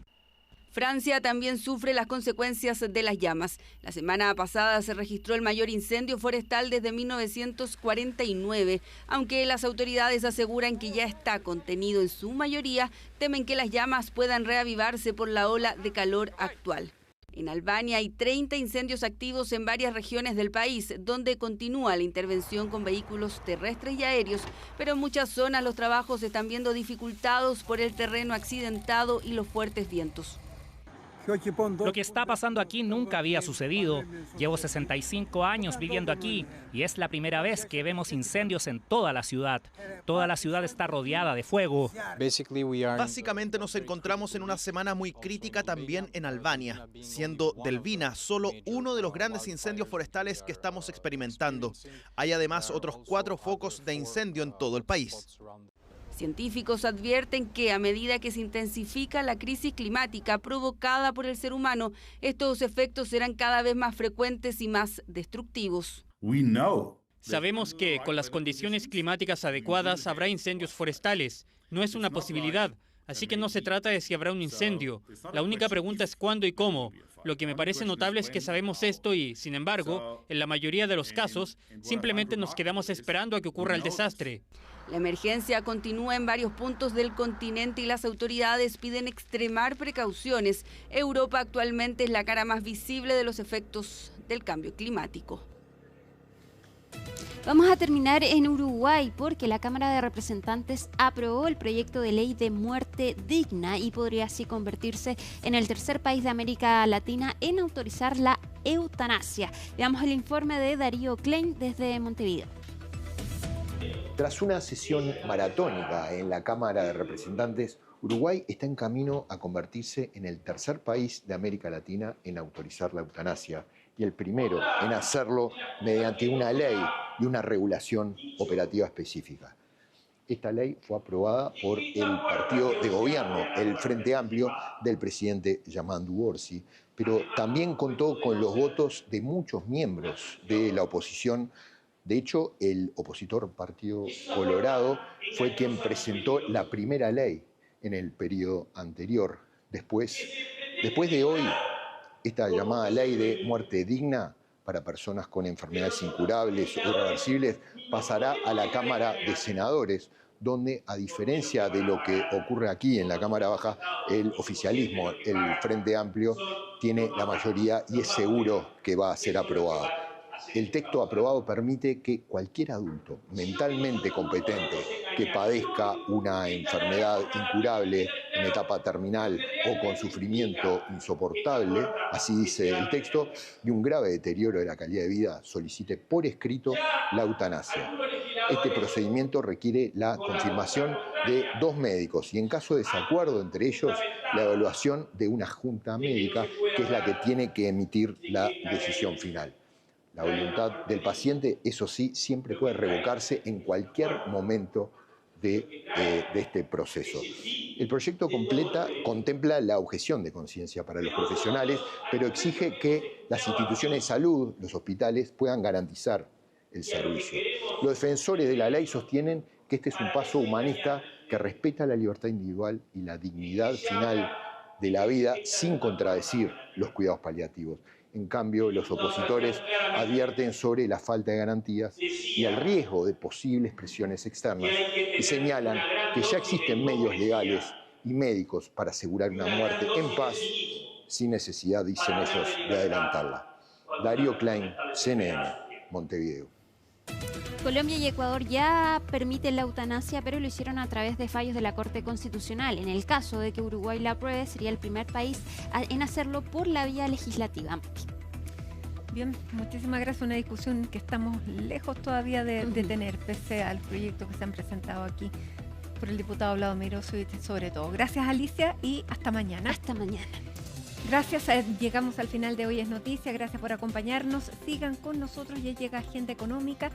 Francia también sufre las consecuencias de las llamas. La semana pasada se registró el mayor incendio forestal desde 1949. Aunque las autoridades aseguran que ya está contenido en su mayoría, temen que las llamas puedan reavivarse por la ola de calor actual. En Albania hay 30 incendios activos en varias regiones del país, donde continúa la intervención con vehículos terrestres y aéreos, pero en muchas zonas los trabajos se están viendo dificultados por el terreno accidentado y los fuertes vientos. Lo que está pasando aquí nunca había sucedido. Llevo 65 años viviendo aquí y es la primera vez que vemos incendios en toda la ciudad. Toda la ciudad está rodeada de fuego. Básicamente nos encontramos en una semana muy crítica también en Albania, siendo Delvina solo uno de los grandes incendios forestales que estamos experimentando. Hay además otros 4 focos de incendio en todo el país. Científicos advierten que a medida que se intensifica la crisis climática provocada por el ser humano, estos efectos serán cada vez más frecuentes y más destructivos. Sabemos que con las condiciones climáticas adecuadas habrá incendios forestales. No es una posibilidad. Así que no se trata de si habrá un incendio. La única pregunta es cuándo y cómo. Lo que me parece notable es que sabemos esto y, sin embargo, en la mayoría de los casos, simplemente nos quedamos esperando a que ocurra el desastre. La emergencia continúa en varios puntos del continente y las autoridades piden extremar precauciones. Europa actualmente es la cara más visible de los efectos del cambio climático. Vamos a terminar en Uruguay porque la Cámara de Representantes aprobó el proyecto de ley de muerte digna y podría así convertirse en el tercer país de América Latina en autorizar la eutanasia. Veamos el informe de Darío Klein desde Montevideo. Tras una sesión maratónica en la Cámara de Representantes, Uruguay está en camino a convertirse en el tercer país de América Latina en autorizar la eutanasia y el primero en hacerlo mediante una ley y una regulación operativa específica. Esta ley fue aprobada por el partido de gobierno, el Frente Amplio del presidente Yamandu Orsi, pero también contó con los votos de muchos miembros de la oposición. De hecho, el opositor Partido Colorado fue quien presentó la primera ley en el periodo anterior. Después de hoy, esta llamada ley de muerte digna para personas con enfermedades incurables o irreversibles pasará a la Cámara de Senadores, donde, a diferencia de lo que ocurre aquí en la Cámara Baja, el oficialismo, el Frente Amplio, tiene la mayoría y es seguro que va a ser aprobada. El texto aprobado permite que cualquier adulto mentalmente competente que padezca una enfermedad incurable en etapa terminal o con sufrimiento insoportable, así dice el texto, y un grave deterioro de la calidad de vida, solicite por escrito la eutanasia. Este procedimiento requiere la confirmación de 2 médicos y, en caso de desacuerdo entre ellos, la evaluación de una junta médica, que es la que tiene que emitir la decisión final. La voluntad del paciente, eso sí, siempre puede revocarse en cualquier momento de este proceso. El proyecto contempla la objeción de conciencia para los profesionales, pero exige que las instituciones de salud, los hospitales, puedan garantizar el servicio. Los defensores de la ley sostienen que este es un paso humanista que respeta la libertad individual y la dignidad final de la vida sin contradecir los cuidados paliativos. En cambio, los opositores advierten sobre la falta de garantías y el riesgo de posibles presiones externas y señalan que ya existen medios legales y médicos para asegurar una muerte en paz sin necesidad, dicen ellos, de adelantarla. Darío Klein, CNN, Montevideo. Colombia y Ecuador ya permiten la eutanasia, pero lo hicieron a través de fallos de la Corte Constitucional. En el caso de que Uruguay la apruebe, sería el primer país en hacerlo por la vía legislativa. Bien, muchísimas gracias. Una discusión que estamos lejos todavía de tener, pese al proyecto que se han presentado aquí por el diputado Vlado Miroso y sobre todo. Gracias, Alicia, y hasta mañana. Hasta mañana. Gracias, llegamos al final de Hoy es Noticia. Gracias por acompañarnos. Sigan con nosotros, ya llega Agenda Económica.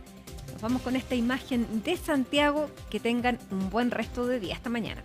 Nos vamos con esta imagen de Santiago. Que tengan un buen resto de día. Hasta mañana.